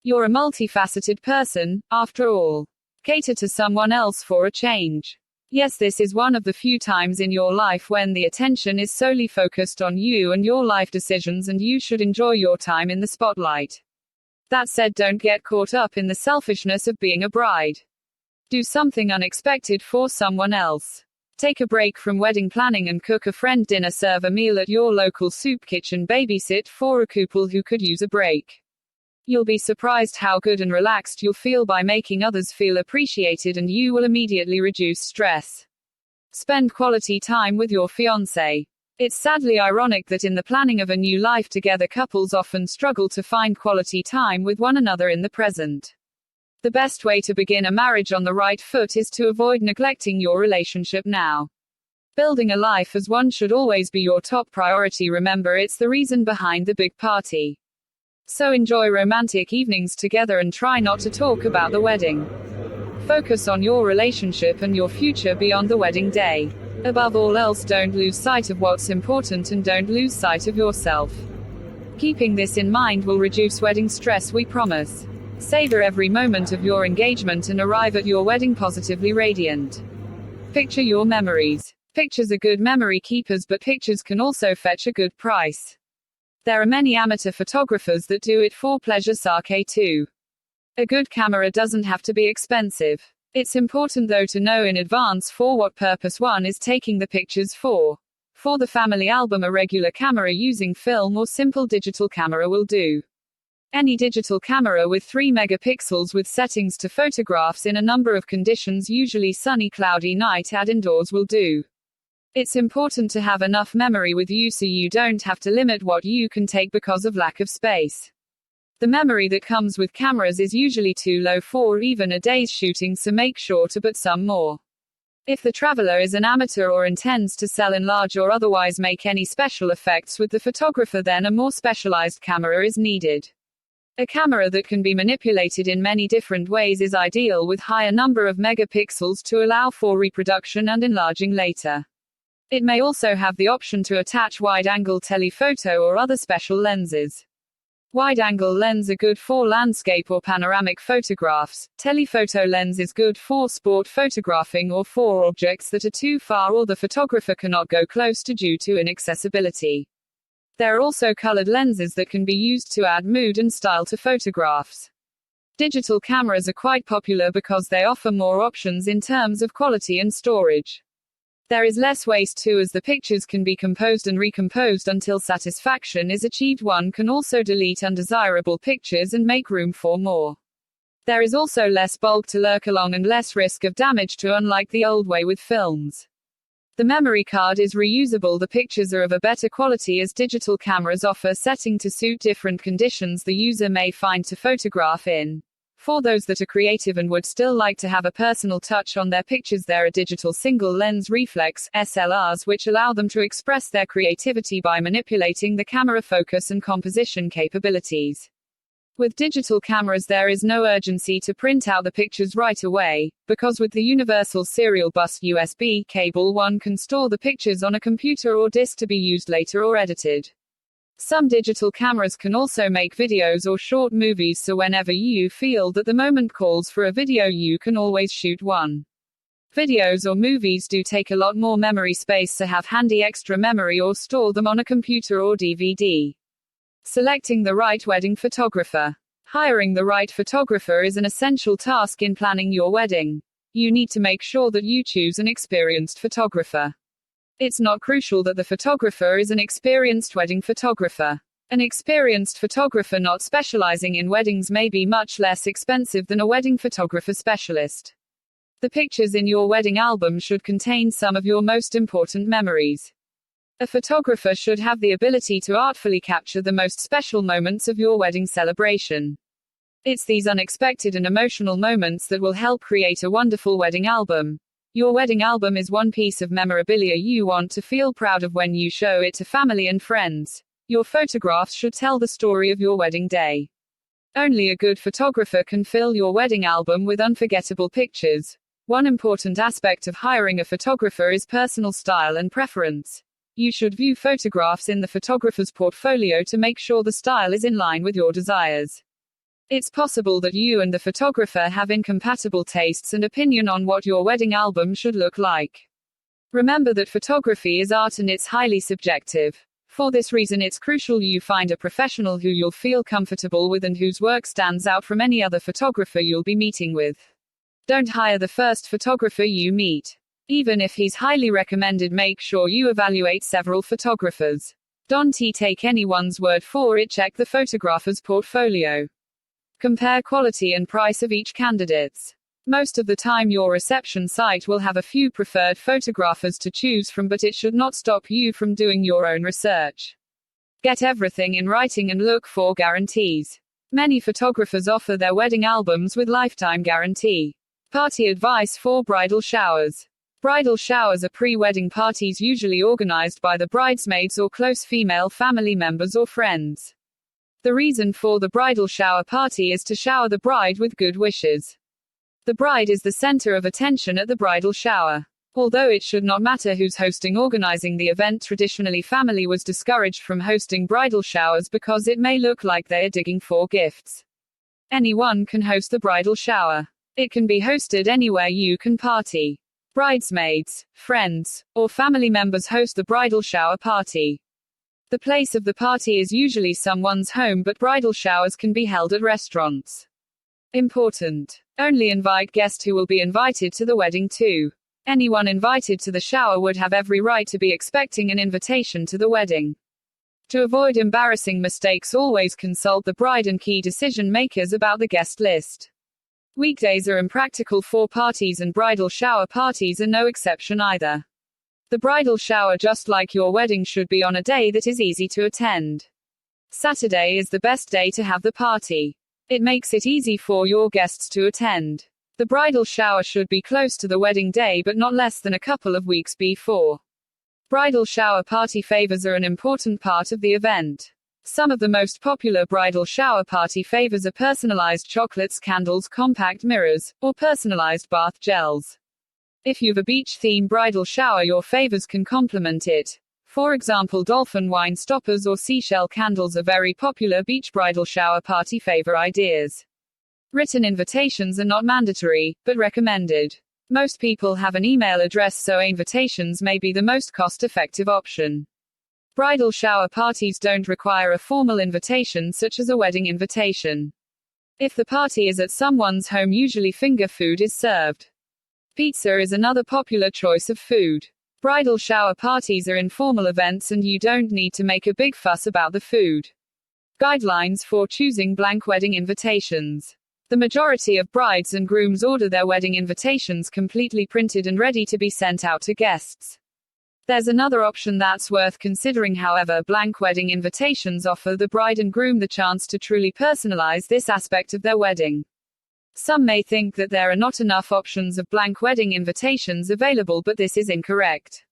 You're a multifaceted person, after all. Cater to someone else for a change. Yes, this is one of the few times in your life when the attention is solely focused on you and your life decisions, and you should enjoy your time in the spotlight. That said, don't get caught up in the selfishness of being a bride. Do something unexpected for someone else. Take a break from wedding planning and cook a friend dinner, serve a meal at your local soup kitchen, babysit for a couple who could use a break. You'll be surprised how good and relaxed you'll feel by making others feel appreciated, and you will immediately reduce stress. Spend quality time with your fiancé. It's sadly ironic that in the planning of a new life together, couples often struggle to find quality time with one another in the present. The best way to begin a marriage on the right foot is to avoid neglecting your relationship now. Building a life as one should always be your top priority. Remember, it's the reason behind the big party. So enjoy romantic evenings together and try not to talk about the wedding. Focus on your relationship and your future beyond the wedding day. Above all else, don't lose sight of what's important, and don't lose sight of yourself. Keeping this in mind will reduce wedding stress, we promise. Savor every moment of your engagement and arrive at your wedding positively radiant. Picture your memories. Pictures are good memory keepers, but pictures can also fetch a good price. There are many amateur photographers that do it for pleasure, sake too. A good camera doesn't have to be expensive. It's important though to know in advance for what purpose one is taking the pictures for. For the family album, a regular camera using film or simple digital camera will do. Any digital camera with 3 megapixels with settings to photographs in a number of conditions, usually sunny, cloudy night, and indoors, will do. It's important to have enough memory with you so you don't have to limit what you can take because of lack of space. The memory that comes with cameras is usually too low for even a day's shooting, so make sure to put some more. If the traveler is an amateur or intends to sell, enlarge, or otherwise make any special effects with the photographer, then a more specialized camera is needed. A camera that can be manipulated in many different ways is ideal, with higher number of megapixels to allow for reproduction and enlarging later. It may also have the option to attach wide-angle telephoto or other special lenses. Wide-angle lens are good for landscape or panoramic photographs. Telephoto lens is good for sport photographing or for objects that are too far or the photographer cannot go close to due to inaccessibility. There are also colored lenses that can be used to add mood and style to photographs. Digital cameras are quite popular because they offer more options in terms of quality and storage. There is less waste too, as the pictures can be composed and recomposed until satisfaction is achieved. One can also delete undesirable pictures and make room for more. There is also less bulk to lurk along and less risk of damage too, unlike the old way with films. The memory card is reusable. The pictures are of a better quality as digital cameras offer setting to suit different conditions the user may find to photograph in. For those that are creative and would still like to have a personal touch on their pictures, there are digital single lens reflex (SLRs) which allow them to express their creativity by manipulating the camera focus and composition capabilities. With digital cameras, there is no urgency to print out the pictures right away, because with the Universal Serial Bus USB cable, one can store the pictures on a computer or disk to be used later or edited. Some digital cameras can also make videos or short movies, so whenever you feel that the moment calls for a video, you can always shoot one. Videos or movies do take a lot more memory space, so have handy extra memory or store them on a computer or DVD. Selecting the right wedding photographer. Hiring the right photographer is an essential task in planning your wedding. You need to make sure that you choose an experienced photographer. It's not crucial that the photographer is an experienced wedding photographer. An experienced photographer not specializing in weddings may be much less expensive than a wedding photographer specialist. The pictures in your wedding album should contain some of your most important memories. A photographer should have the ability to artfully capture the most special moments of your wedding celebration. It's these unexpected and emotional moments that will help create a wonderful wedding album. Your wedding album is one piece of memorabilia you want to feel proud of when you show it to family and friends. Your photographs should tell the story of your wedding day. Only a good photographer can fill your wedding album with unforgettable pictures. One important aspect of hiring a photographer is personal style and preference. You should view photographs in the photographer's portfolio to make sure the style is in line with your desires. It's possible that you and the photographer have incompatible tastes and opinion on what your wedding album should look like. Remember that photography is art and it's highly subjective. For this reason, it's crucial you find a professional who you'll feel comfortable with and whose work stands out from any other photographer you'll be meeting with. Don't hire the first photographer you meet. Even if he's highly recommended, make sure you evaluate several photographers. Don't take anyone's word for it, check the photographer's portfolio. Compare quality and price of each candidate's. Most of the time your reception site will have a few preferred photographers to choose from, but it should not stop you from doing your own research. Get everything in writing and look for guarantees. Many photographers offer their wedding albums with lifetime guarantee. Party advice for bridal showers. Bridal showers are pre-wedding parties usually organized by the bridesmaids or close female family members or friends. The reason for the bridal shower party is to shower the bride with good wishes. The bride is the center of attention at the bridal shower. Although it should not matter who's organizing the event, traditionally family was discouraged from hosting bridal showers because it may look like they are digging for gifts. Anyone can host the bridal shower. It can be hosted anywhere you can party. Bridesmaids, friends, or family members host the bridal shower party. The place of the party is usually someone's home, but bridal showers can be held at restaurants. Important. Only invite guests who will be invited to the wedding too. Anyone invited to the shower would have every right to be expecting an invitation to the wedding. To avoid embarrassing mistakes, always consult the bride and key decision makers about the guest list. Weekdays are impractical for parties, and bridal shower parties are no exception either. The bridal shower, just like your wedding, should be on a day that is easy to attend. Saturday is the best day to have the party. It makes it easy for your guests to attend. The bridal shower should be close to the wedding day, but not less than a couple of weeks before. Bridal shower party favors are an important part of the event. Some of the most popular bridal shower party favors are personalized chocolates, candles, compact mirrors, or personalized bath gels. If you've a beach-themed bridal shower, your favors can complement it. For example, dolphin wine stoppers or seashell candles are very popular beach bridal shower party favor ideas. Written invitations are not mandatory, but recommended. Most people have an email address, so invitations may be the most cost-effective option. Bridal shower parties don't require a formal invitation such as a wedding invitation. If the party is at someone's home, usually finger food is served. Pizza is another popular choice of food. Bridal shower parties are informal events and you don't need to make a big fuss about the food. Guidelines for choosing blank wedding invitations. The majority of brides and grooms order their wedding invitations completely printed and ready to be sent out to guests. There's another option that's worth considering, however. Blank wedding invitations offer the bride and groom the chance to truly personalize this aspect of their wedding. Some may think that there are not enough options of blank wedding invitations available, but this is incorrect.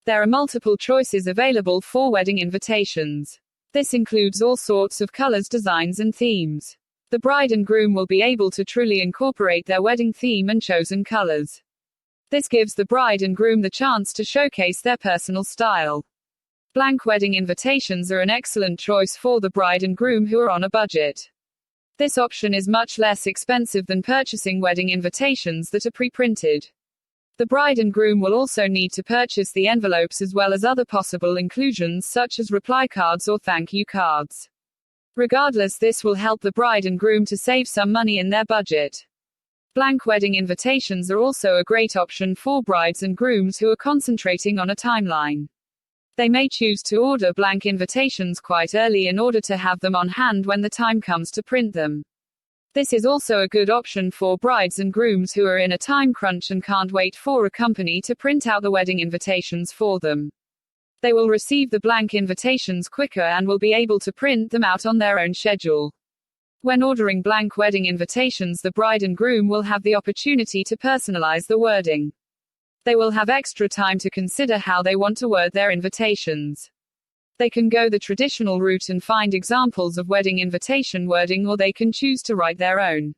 There are multiple choices available for wedding invitations. This includes all sorts of colors, designs, and themes. The bride and groom will be able to truly incorporate their wedding theme and chosen colors. This gives the bride and groom the chance to showcase their personal style. Blank wedding invitations are an excellent choice for the bride and groom who are on a budget. This option is much less expensive than purchasing wedding invitations that are pre-printed. The bride and groom will also need to purchase the envelopes as well as other possible inclusions such as reply cards or thank you cards. Regardless, this will help the bride and groom to save some money in their budget. Blank wedding invitations are also a great option for brides and grooms who are concentrating on a timeline. They may choose to order blank invitations quite early in order to have them on hand when the time comes to print them. This is also a good option for brides and grooms who are in a time crunch and can't wait for a company to print out the wedding invitations for them. They will receive the blank invitations quicker and will be able to print them out on their own schedule. When ordering blank wedding invitations, the bride and groom will have the opportunity to personalize the wording. They will have extra time to consider how they want to word their invitations. They can go the traditional route and find examples of wedding invitation wording, or they can choose to write their own.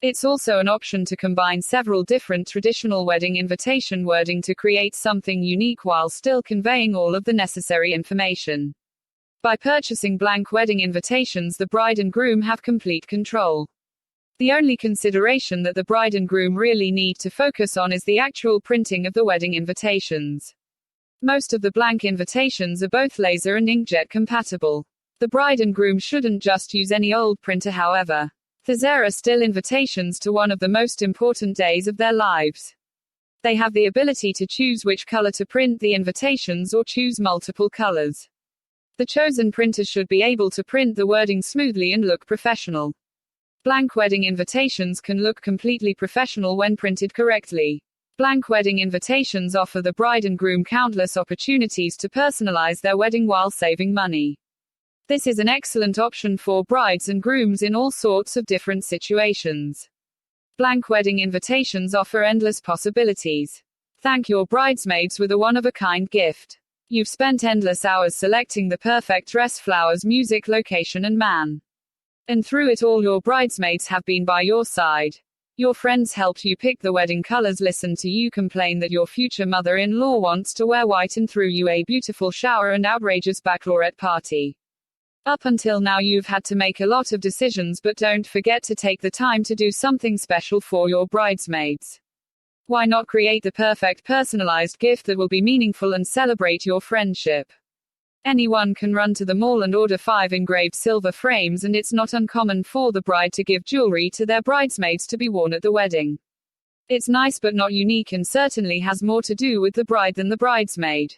It's also an option to combine several different traditional wedding invitation wording to create something unique while still conveying all of the necessary information. By purchasing blank wedding invitations, the bride and groom have complete control. The only consideration that the bride and groom really need to focus on is the actual printing of the wedding invitations. Most of the blank invitations are both laser and inkjet compatible. The bride and groom shouldn't just use any old printer, however. These are still invitations to one of the most important days of their lives. They have the ability to choose which color to print the invitations or choose multiple colors. The chosen printer should be able to print the wording smoothly and look professional. Blank wedding invitations can look completely professional when printed correctly. Blank wedding invitations offer the bride and groom countless opportunities to personalize their wedding while saving money. This is an excellent option for brides and grooms in all sorts of different situations. Blank wedding invitations offer endless possibilities. Thank your bridesmaids with a one-of-a-kind gift. You've spent endless hours selecting the perfect dress, flowers, music, location, and man. And through it all, your bridesmaids have been by your side. Your friends helped you pick the wedding colors, listened to you complain that your future mother-in-law wants to wear white, and threw you a beautiful shower and outrageous bachelorette party. Up until now, you've had to make a lot of decisions, but don't forget to take the time to do something special for your bridesmaids. Why not create the perfect personalized gift that will be meaningful and celebrate your friendship? Anyone can run to the mall and order 5 engraved silver frames, and it's not uncommon for the bride to give jewelry to their bridesmaids to be worn at the wedding. It's nice but not unique, and certainly has more to do with the bride than the bridesmaid.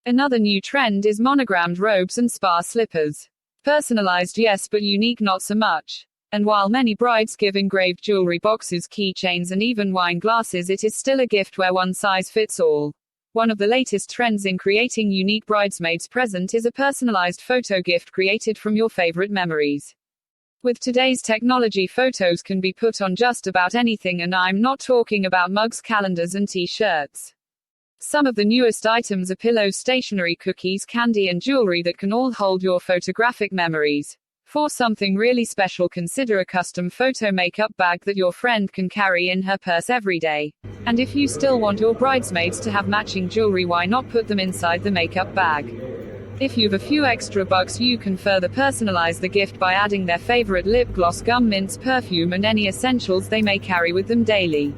Another new trend is monogrammed robes and spa slippers. Personalized, yes, but unique, not so much. And while many brides give engraved jewelry boxes, keychains, and even wine glasses, it is still a gift where one size fits all. One of the latest trends in creating unique bridesmaids present is a personalized photo gift created from your favorite memories. With today's technology, photos can be put on just about anything, and I'm not talking about mugs, calendars, and t-shirts. Some of the newest items are pillows, stationery, cookies, candy, and jewelry that can all hold your photographic memories. For something really special, consider a custom photo makeup bag that your friend can carry in her purse every day. And if you still want your bridesmaids to have matching jewelry, why not put them inside the makeup bag? If you've a few extra bucks, you can further personalize the gift by adding their favorite lip gloss, gum, mints, perfume, and any essentials they may carry with them daily.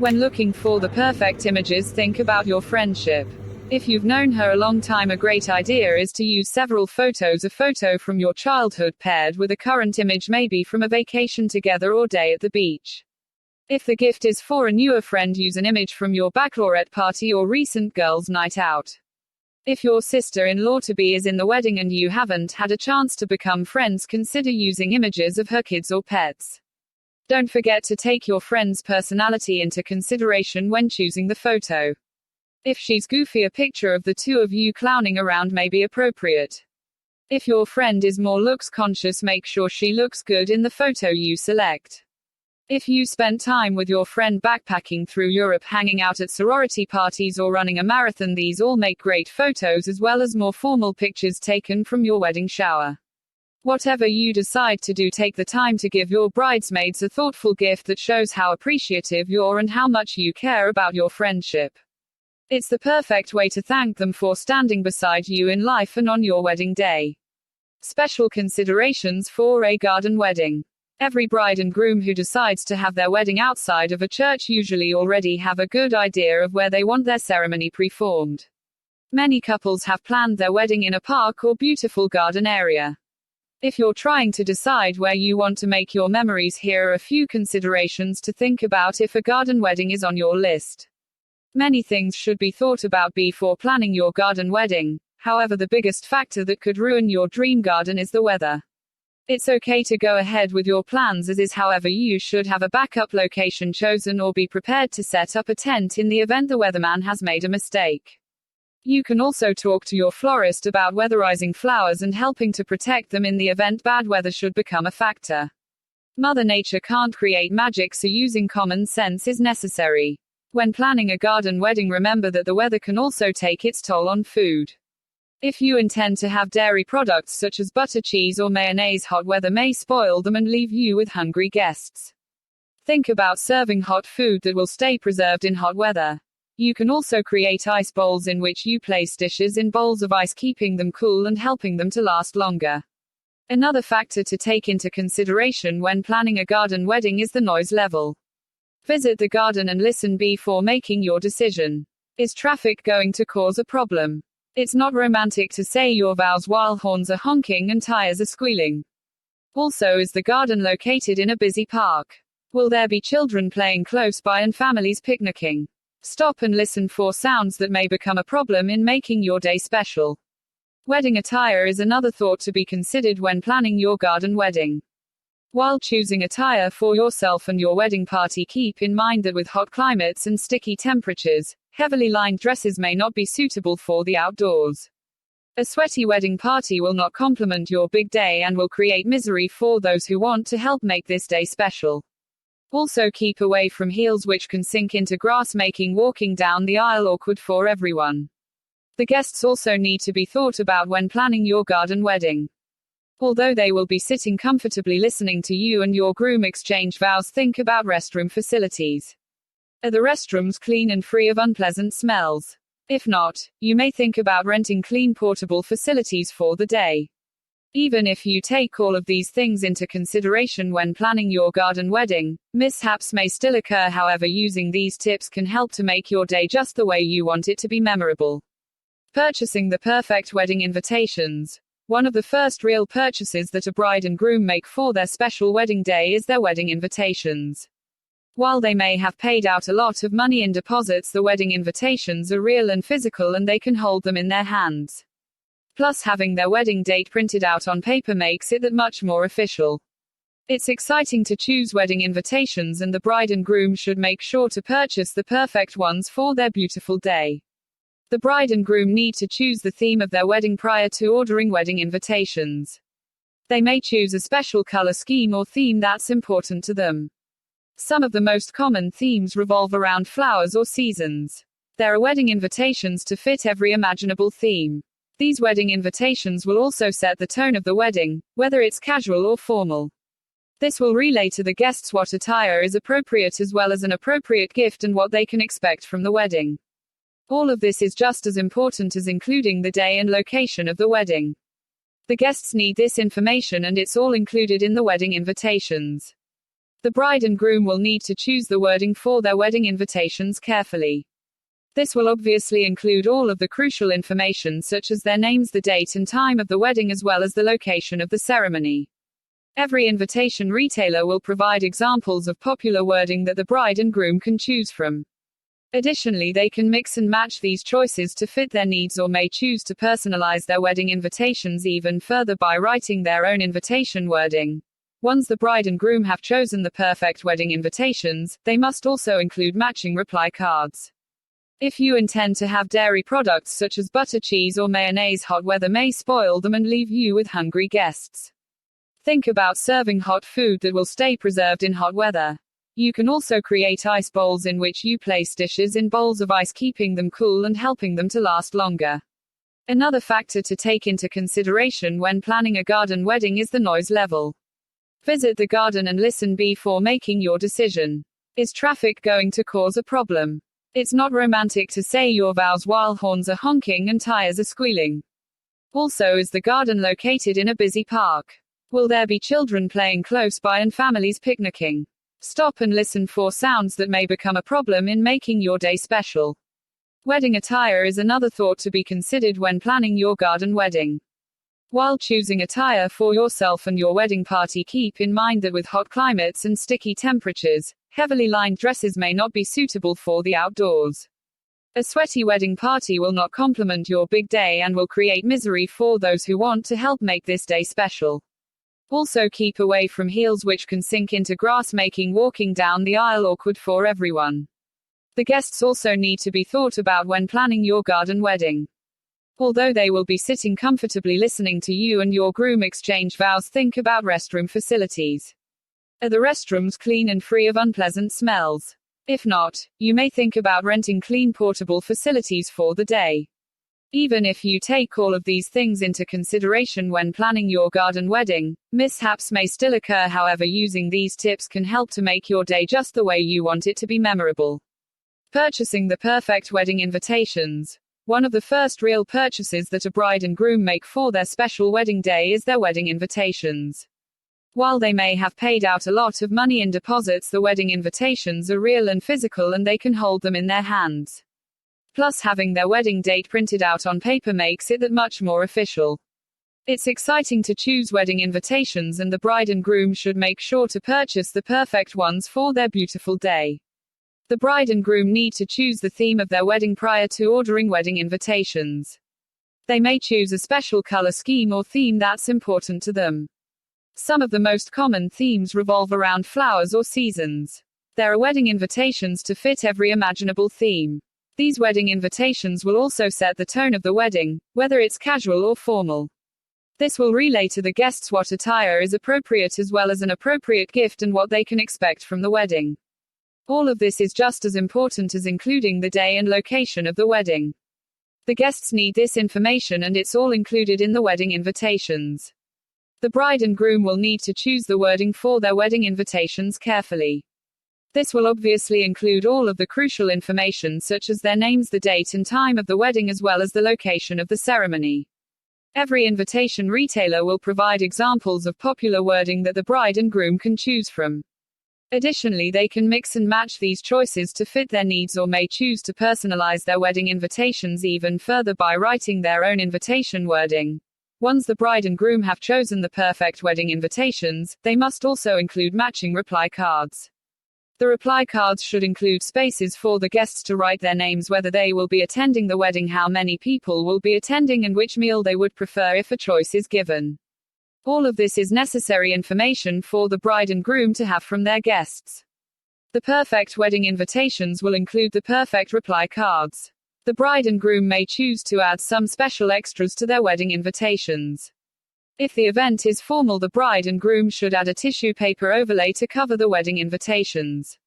When looking for the perfect images, think about your friendship. If you've known her a long time, a great idea is to use several photos, a photo from your childhood paired with a current image, maybe from a vacation together or day at the beach. If the gift is for a newer friend, use an image from your bachelorette party or recent girls' night out. If your sister-in-law-to-be is in the wedding and you haven't had a chance to become friends, consider using images of her kids or pets. Don't forget to take your friend's personality into consideration when choosing the photo. If she's goofy, a picture of the two of you clowning around may be appropriate. If your friend is more looks conscious, make sure she looks good in the photo you select. If you spent time with your friend backpacking through Europe, hanging out at sorority parties, or running a marathon, these all make great photos, as well as more formal pictures taken from your wedding shower. Whatever you decide to do, take the time to give your bridesmaids a thoughtful gift that shows how appreciative you're and how much you care about your friendship. It's the perfect way to thank them for standing beside you in life and on your wedding day. Special considerations for a garden wedding. Every bride and groom who decides to have their wedding outside of a church usually already have a good idea of where they want their ceremony performed. Many couples have planned their wedding in a park or beautiful garden area. If you're trying to decide where you want to make your memories, here are a few considerations to think about if a garden wedding is on your list. Many things should be thought about before planning your garden wedding. However, the biggest factor that could ruin your dream garden is the weather. It's okay to go ahead with your plans as is, however, you should have a backup location chosen or be prepared to set up a tent in the event the weatherman has made a mistake. You can also talk to your florist about weatherizing flowers and helping to protect them in the event bad weather should become a factor. Mother Nature can't create magic, so using common sense is necessary. When planning a garden wedding, remember that the weather can also take its toll on food. If you intend to have dairy products such as butter, cheese, or mayonnaise, hot weather may spoil them and leave you with hungry guests. Think about serving hot food that will stay preserved in hot weather. You can also create ice bowls in which you place dishes in bowls of ice, keeping them cool and helping them to last longer. Another factor to take into consideration when planning a garden wedding is the noise level. Visit the garden and listen before making your decision. Is traffic going to cause a problem? It's not romantic to say your vows while horns are honking and tires are squealing. Also, is the garden located in a busy park? Will there be children playing close by and families picnicking? Stop and listen for sounds that may become a problem in making your day special. Wedding attire is another thought to be considered when planning your garden wedding. While choosing attire for yourself and your wedding party, keep in mind that with hot climates and sticky temperatures, heavily lined dresses may not be suitable for the outdoors. A sweaty wedding party will not complement your big day and will create misery for those who want to help make this day special. Also, keep away from heels which can sink into grass, making walking down the aisle awkward for everyone. The guests also need to be thought about when planning your garden wedding. Although they will be sitting comfortably listening to you and your groom exchange vows, think about restroom facilities. Are the restrooms clean and free of unpleasant smells? If not, you may think about renting clean portable facilities for the day. Even if you take all of these things into consideration when planning your garden wedding, mishaps may still occur. However, using these tips can help to make your day just the way you want it to be memorable. Purchasing the perfect wedding invitations. One of the first real purchases that a bride and groom make for their special wedding day is their wedding invitations. While they may have paid out a lot of money in deposits, the wedding invitations are real and physical and they can hold them in their hands. Plus, having their wedding date printed out on paper makes it that much more official. It's exciting to choose wedding invitations, and the bride and groom should make sure to purchase the perfect ones for their beautiful day. The bride and groom need to choose the theme of their wedding prior to ordering wedding invitations. They may choose a special color scheme or theme that's important to them. Some of the most common themes revolve around flowers or seasons. There are wedding invitations to fit every imaginable theme. These wedding invitations will also set the tone of the wedding, whether it's casual or formal. This will relay to the guests what attire is appropriate as well as an appropriate gift and what they can expect from the wedding. All of this is just as important as including the day and location of the wedding. The guests need this information and it's all included in the wedding invitations. The bride and groom will need to choose the wording for their wedding invitations carefully. This will obviously include all of the crucial information such as their names, the date and time of the wedding, as well as the location of the ceremony. Every invitation retailer will provide examples of popular wording that the bride and groom can choose from. Additionally, they can mix and match these choices to fit their needs or may choose to personalize their wedding invitations even further by writing their own invitation wording. Once the bride and groom have chosen the perfect wedding invitations, they must also include matching reply cards. If you intend to have dairy products such as butter, cheese, or mayonnaise, hot weather may spoil them and leave you with hungry guests. Think about serving hot food that will stay preserved in hot weather. You can also create ice bowls in which you place dishes in bowls of ice, keeping them cool and helping them to last longer. Another factor to take into consideration when planning a garden wedding is the noise level. Visit the garden and listen before making your decision. Is traffic going to cause a problem? It's not romantic to say your vows while horns are honking and tires are squealing. Also, is the garden located in a busy park? Will there be children playing close by and families picnicking? Stop and listen for sounds that may become a problem in making your day special. Wedding attire is another thought to be considered when planning your garden wedding. While choosing attire for yourself and your wedding party, keep in mind that with hot climates and sticky temperatures, heavily lined dresses may not be suitable for the outdoors. A sweaty wedding party will not complement your big day and will create misery for those who want to help make this day special. Also, keep away from heels which can sink into grass, making walking down the aisle awkward for everyone. The guests also need to be thought about when planning your garden wedding. Although they will be sitting comfortably listening to you and your groom exchange vows, think about restroom facilities. Are the restrooms clean and free of unpleasant smells? If not, you may think about renting clean portable facilities for the day. Even if you take all of these things into consideration when planning your garden wedding, mishaps may still occur. However, using these tips can help to make your day just the way you want it to be memorable. Purchasing the perfect wedding invitations. One of the first real purchases that a bride and groom make for their special wedding day is their wedding invitations. While they may have paid out a lot of money in deposits, the wedding invitations are real and physical, and they can hold them in their hands. Plus, having their wedding date printed out on paper makes it that much more official. It's exciting to choose wedding invitations, and the bride and groom should make sure to purchase the perfect ones for their beautiful day. The bride and groom need to choose the theme of their wedding prior to ordering wedding invitations. They may choose a special color scheme or theme that's important to them. Some of the most common themes revolve around flowers or seasons. There are wedding invitations to fit every imaginable theme. These wedding invitations will also set the tone of the wedding, whether it's casual or formal. This will relay to the guests what attire is appropriate, as well as an appropriate gift and what they can expect from the wedding. All of this is just as important as including the day and location of the wedding. The guests need this information, and it's all included in the wedding invitations. The bride and groom will need to choose the wording for their wedding invitations carefully. This will obviously include all of the crucial information, such as their names, the date and time of the wedding, as well as the location of the ceremony. Every invitation retailer will provide examples of popular wording that the bride and groom can choose from. Additionally, they can mix and match these choices to fit their needs, or may choose to personalize their wedding invitations even further by writing their own invitation wording. Once the bride and groom have chosen the perfect wedding invitations, they must also include matching reply cards. The reply cards should include spaces for the guests to write their names, whether they will be attending the wedding, how many people will be attending, and which meal they would prefer if a choice is given. All of this is necessary information for the bride and groom to have from their guests. The perfect wedding invitations will include the perfect reply cards. The bride and groom may choose to add some special extras to their wedding invitations. If the event is formal, the bride and groom should add a tissue paper overlay to cover the wedding invitations.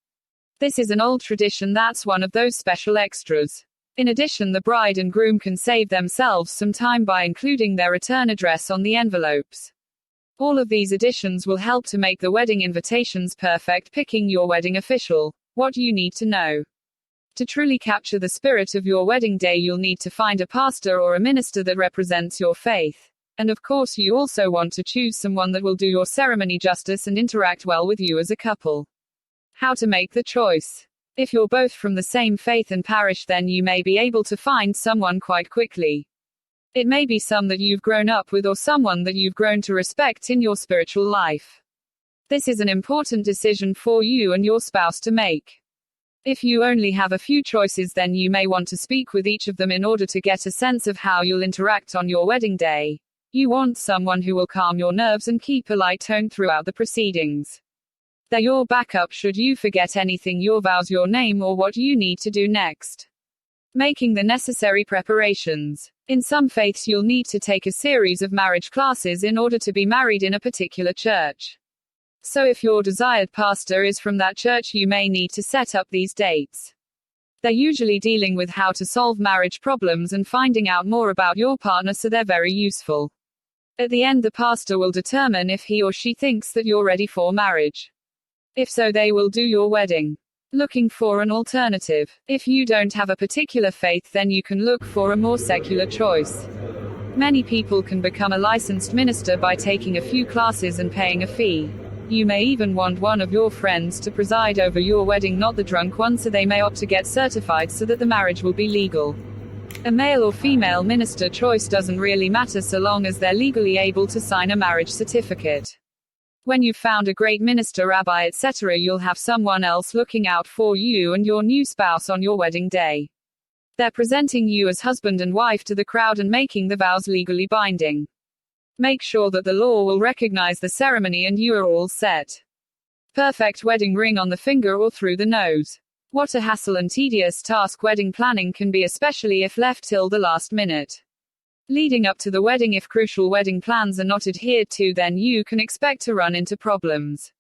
This is an old tradition that's one of those special extras. In addition, the bride and groom can save themselves some time by including their return address on the envelopes. All of these additions will help to make the wedding invitations perfect. Picking your wedding official. What you need to know. To truly capture the spirit of your wedding day, you'll need to find a pastor or a minister that represents your faith. And of course, you also want to choose someone that will do your ceremony justice and interact well with you as a couple. How to make the choice. If you're both from the same faith and parish, then you may be able to find someone quite quickly. It may be some that you've grown up with, or someone that you've grown to respect in your spiritual life. This is an important decision for you and your spouse to make. If you only have a few choices, then you may want to speak with each of them in order to get a sense of how you'll interact on your wedding day. You want someone who will calm your nerves and keep a light tone throughout the proceedings. They're your backup should you forget anything, your vows, your name, or what you need to do next. Making the necessary preparations. In some faiths, you'll need to take a series of marriage classes in order to be married in a particular church. So if your desired pastor is from that church, you may need to set up these dates. They're usually dealing with how to solve marriage problems and finding out more about your partner, so they're very useful. At the end, the pastor will determine if he or she thinks that you're ready for marriage. If so, they will do your wedding. Looking for an alternative. If you don't have a particular faith, then you can look for a more secular choice. Many people can become a licensed minister by taking a few classes and paying a fee. You may even want one of your friends to preside over your wedding, not the drunk one, so they may opt to get certified so that the marriage will be legal. A male or female minister choice doesn't really matter so long as they're legally able to sign a marriage certificate. When you've found a great minister, rabbi, etc., you'll have someone else looking out for you and your new spouse on your wedding day. They're presenting you as husband and wife to the crowd and making the vows legally binding. Make sure that the law will recognize the ceremony and you are all set. Perfect wedding ring on the finger or through the nose. What a hassle and tedious task wedding planning can be, especially if left till the last minute. Leading up to the wedding, if crucial wedding plans are not adhered to, then you can expect to run into problems.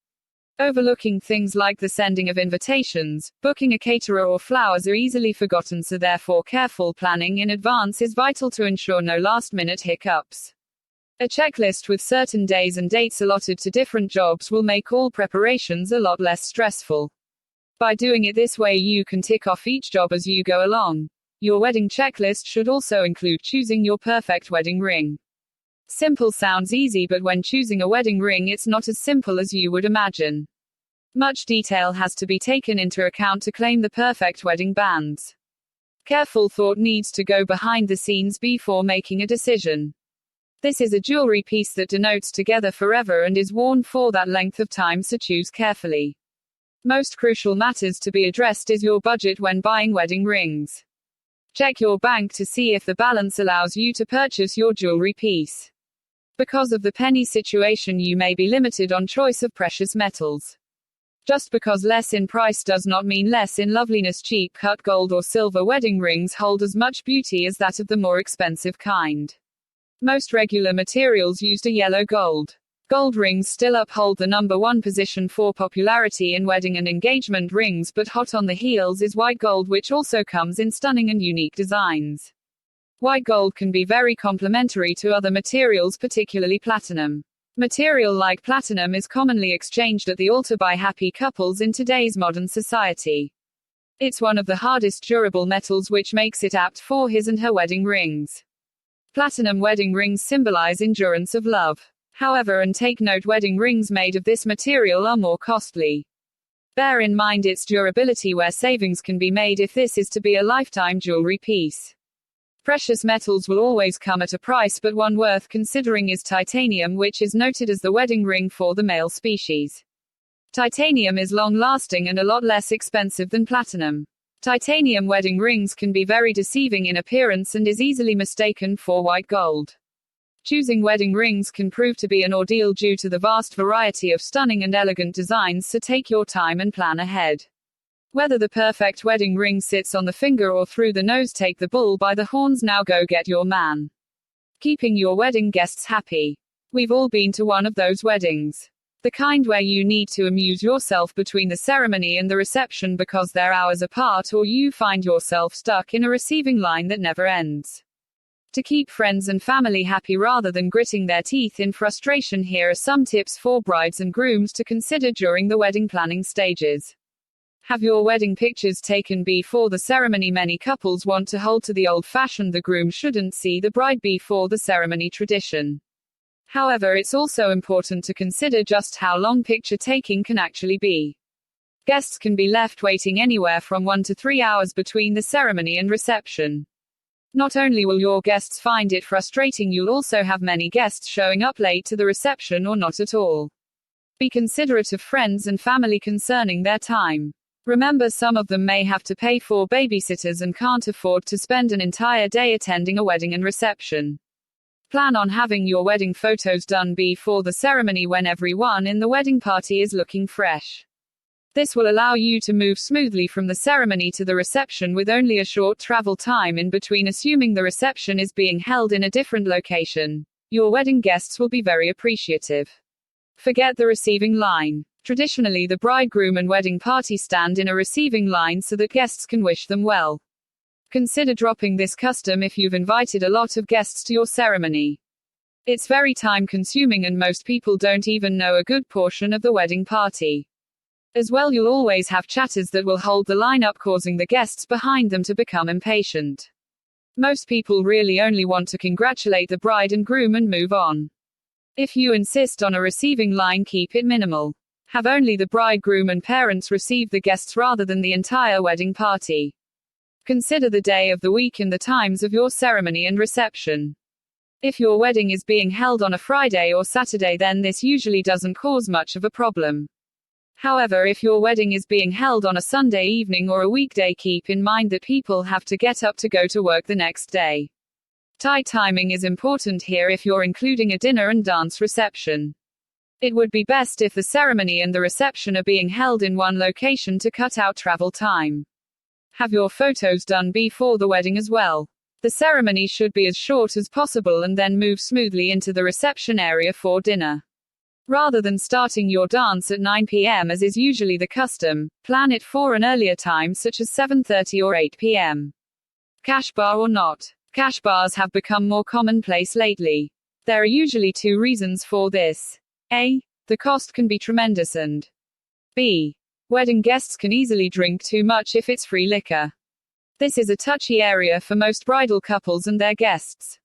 Overlooking things like the sending of invitations, booking a caterer, or flowers are easily forgotten, so therefore careful planning in advance is vital to ensure no last-minute hiccups. A checklist with certain days and dates allotted to different jobs will make all preparations a lot less stressful. By doing it this way, you can tick off each job as you go along. Your wedding checklist should also include choosing your perfect wedding ring. Simple sounds easy, but when choosing a wedding ring, it's not as simple as you would imagine. Much detail has to be taken into account to claim the perfect wedding bands. Careful thought needs to go behind the scenes before making a decision. This is a jewelry piece that denotes together forever and is worn for that length of time, so choose carefully. Most crucial matters to be addressed is your budget when buying wedding rings. Check your bank to see if the balance allows you to purchase your jewelry piece. Because of the penny situation, you may be limited on choice of precious metals. Just because less in price does not mean less in loveliness. Cheap cut gold or silver wedding rings hold as much beauty as that of the more expensive kind. Most regular materials used are yellow gold. Gold rings still uphold the number one position for popularity in wedding and engagement rings, but hot on the heels is white gold, which also comes in stunning and unique designs. White gold can be very complementary to other materials, particularly platinum. Material like platinum is commonly exchanged at the altar by happy couples in today's modern society. It's one of the hardest durable metals, which makes it apt for his and her wedding rings. Platinum wedding rings symbolize endurance of love. However, and take note, wedding rings made of this material are more costly. Bear in mind its durability, where savings can be made if this is to be a lifetime jewelry piece. Precious metals will always come at a price, but one worth considering is titanium, which is noted as the wedding ring for the male species. Titanium is long-lasting and a lot less expensive than platinum. Titanium wedding rings can be very deceiving in appearance and is easily mistaken for white gold. Choosing wedding rings can prove to be an ordeal due to the vast variety of stunning and elegant designs, so take your time and plan ahead. Whether the perfect wedding ring sits on the finger or through the nose, take the bull by the horns. Now go get your man. Keeping your wedding guests happy. We've all been to one of those weddings. The kind where you need to amuse yourself between the ceremony and the reception because they're hours apart, or you find yourself stuck in a receiving line that never ends. To keep friends and family happy rather than gritting their teeth in frustration, here are some tips for brides and grooms to consider during the wedding planning stages. Have your wedding pictures taken before the ceremony. Many couples want to hold to the old-fashioned "the groom shouldn't see the bride before the ceremony" tradition. However, it's also important to consider just how long picture taking can actually be. Guests can be left waiting anywhere from 1 to 3 hours between the ceremony and reception. Not only will your guests find it frustrating, you'll also have many guests showing up late to the reception or not at all. Be considerate of friends and family concerning their time. Remember, some of them may have to pay for babysitters and can't afford to spend an entire day attending a wedding and reception. Plan on having your wedding photos done before the ceremony when everyone in the wedding party is looking fresh. This will allow you to move smoothly from the ceremony to the reception with only a short travel time in between. Assuming the reception is being held in a different location, your wedding guests will be very appreciative. Forget the receiving line. Traditionally, the bridegroom and wedding party stand in a receiving line so that guests can wish them well. Consider dropping this custom if you've invited a lot of guests to your ceremony. It's very time consuming and most people don't even know a good portion of the wedding party. As well, you'll always have chatters that will hold the line up, causing the guests behind them to become impatient. Most people really only want to congratulate the bride and groom and move on. If you insist on a receiving line, keep it minimal. Have only the bridegroom and parents receive the guests rather than the entire wedding party. Consider the day of the week and the times of your ceremony and reception. If your wedding is being held on a Friday or Saturday, then this usually doesn't cause much of a problem. However, if your wedding is being held on a Sunday evening or a weekday, keep in mind that people have to get up to go to work the next day. Tight timing is important here if you're including a dinner and dance reception. It would be best if the ceremony and the reception are being held in one location to cut out travel time. Have your photos done before the wedding as well. The ceremony should be as short as possible and then move smoothly into the reception area for dinner. Rather than starting your dance at 9 p.m. as is usually the custom, plan it for an earlier time such as 7:30 or 8 p.m. Cash bar or not. Cash bars have become more commonplace lately. There are usually two reasons for this. A. The cost can be tremendous, and B. Wedding guests can easily drink too much if it's free liquor. This is a touchy area for most bridal couples and their guests.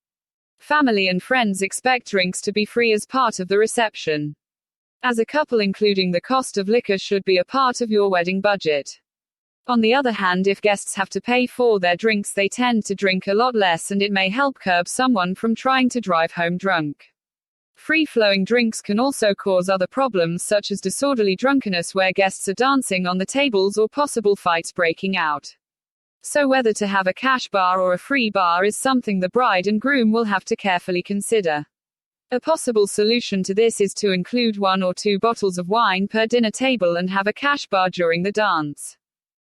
Family and friends expect drinks to be free as part of the reception. As a couple, including the cost of liquor should be a part of your wedding budget. On the other hand, if guests have to pay for their drinks, they tend to drink a lot less, and it may help curb someone from trying to drive home drunk. Free-flowing drinks can also cause other problems such as disorderly drunkenness where guests are dancing on the tables or possible fights breaking out. So whether to have a cash bar or a free bar is something the bride and groom will have to carefully consider. A possible solution to this is to include 1 or 2 bottles of wine per dinner table and have a cash bar during the dance.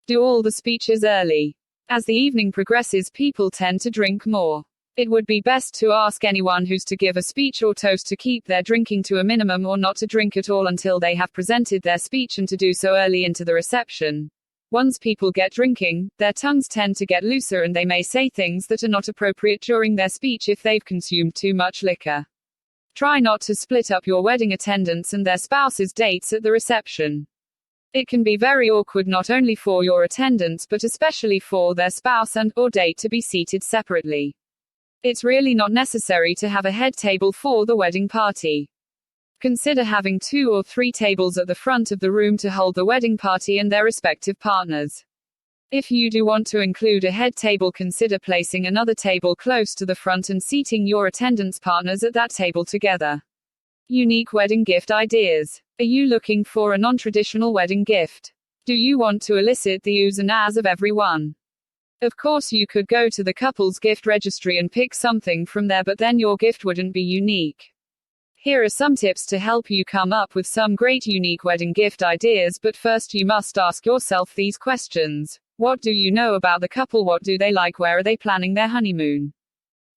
Do all the speeches early. As the evening progresses, people tend to drink more. It would be best to ask anyone who's to give a speech or toast to keep their drinking to a minimum or not to drink at all until they have presented their speech, and to do so early into the reception. Once people get drinking, their tongues tend to get looser and they may say things that are not appropriate during their speech if they've consumed too much liquor. Try not to split up your wedding attendants and their spouses' dates at the reception. It can be very awkward not only for your attendants but especially for their spouse and/or date to be seated separately. It's really not necessary to have a head table for the wedding party. Consider having 2 or 3 tables at the front of the room to hold the wedding party and their respective partners. If you do want to include a head table, consider placing another table close to the front and seating your attendants' partners at that table together. Unique wedding gift ideas. Are you looking for a non-traditional wedding gift? Do you want to elicit the oohs and ahs of everyone? Of course, you could go to the couple's gift registry and pick something from there, but then your gift wouldn't be unique. Here are some tips to help you come up with some great unique wedding gift ideas, but first you must ask yourself these questions. What do you know about the couple? What do they like? Where are they planning their honeymoon?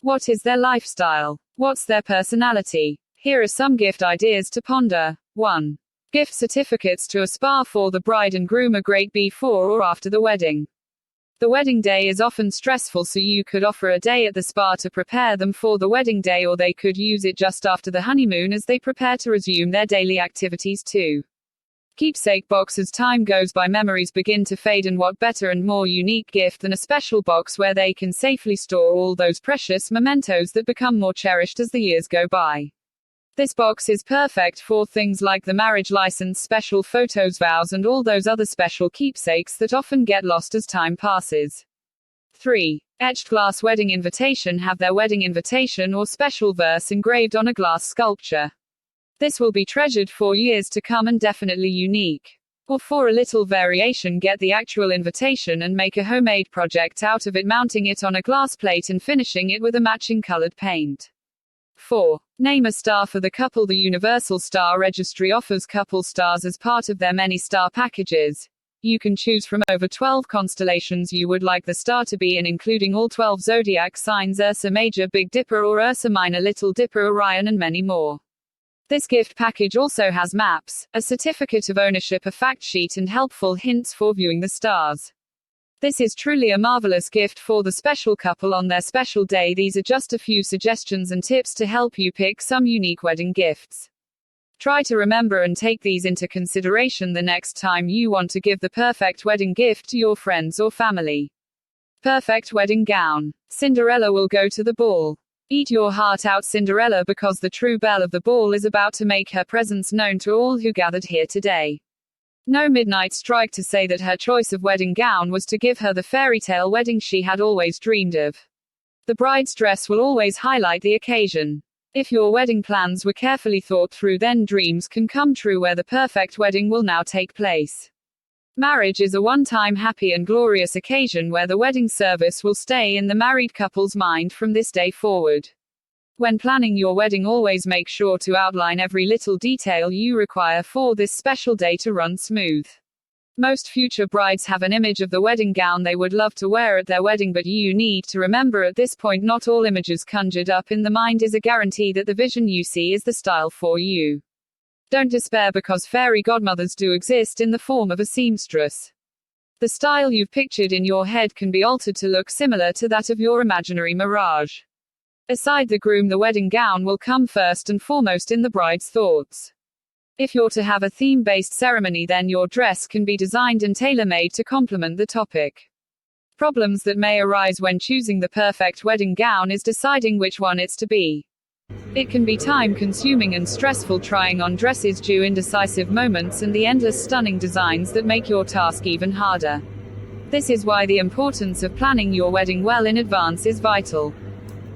What is their lifestyle? What's their personality? Here are some gift ideas to ponder. 1. Gift certificates to a spa for the bride and groom are great before or after the wedding. The wedding day is often stressful, so you could offer a day at the spa to prepare them for the wedding day, or they could use it just after the honeymoon as they prepare to resume their daily activities too. Keepsake box. As time goes by, memories begin to fade, and what better and more unique gift than a special box where they can safely store all those precious mementos that become more cherished as the years go by. This box is perfect for things like the marriage license, special photos, vows, and all those other special keepsakes that often get lost as time passes. 3. Etched glass wedding invitation. Have their wedding invitation or special verse engraved on a glass sculpture. This will be treasured for years to come and definitely unique. Or for a little variation, get the actual invitation and make a homemade project out of it, mounting it on a glass plate and finishing it with a matching colored paint. 4. Name a star for the couple. The Universal Star Registry offers couple stars as part of their many star packages. You can choose from over 12 constellations you would like the star to be in, including all 12 zodiac signs: Ursa Major, Big Dipper, or Ursa Minor, Little Dipper, Orion, and many more. This gift package also has maps, a certificate of ownership, a fact sheet, and helpful hints for viewing the stars. This is truly a marvelous gift for the special couple on their special day. These are just a few suggestions and tips to help you pick some unique wedding gifts. Try to remember and take these into consideration the next time you want to give the perfect wedding gift to your friends or family. Perfect wedding gown. Cinderella will go to the ball. Eat your heart out, Cinderella, because the true belle of the ball is about to make her presence known to all who gathered here today. No midnight strike to say that her choice of wedding gown was to give her the fairy tale wedding she had always dreamed of. The bride's dress will always highlight the occasion. If your wedding plans were carefully thought through, then dreams can come true where the perfect wedding will now take place. Marriage is a one-time happy and glorious occasion where the wedding service will stay in the married couple's mind from this day forward. When planning your wedding, always make sure to outline every little detail you require for this special day to run smooth. Most future brides have an image of the wedding gown they would love to wear at their wedding, but you need to remember at this point, not all images conjured up in the mind is a guarantee that the vision you see is the style for you. Don't despair because fairy godmothers do exist in the form of a seamstress. The style you've pictured in your head can be altered to look similar to that of your imaginary mirage. Aside the groom, the wedding gown will come first and foremost in the bride's thoughts. If you're to have a theme-based ceremony, then your dress can be designed and tailor-made to complement the topic. Problems that may arise when choosing the perfect wedding gown is deciding which one it's to be. It can be time-consuming and stressful trying on dresses due indecisive moments and the endless stunning designs that make your task even harder. This is why the importance of planning your wedding well in advance is vital.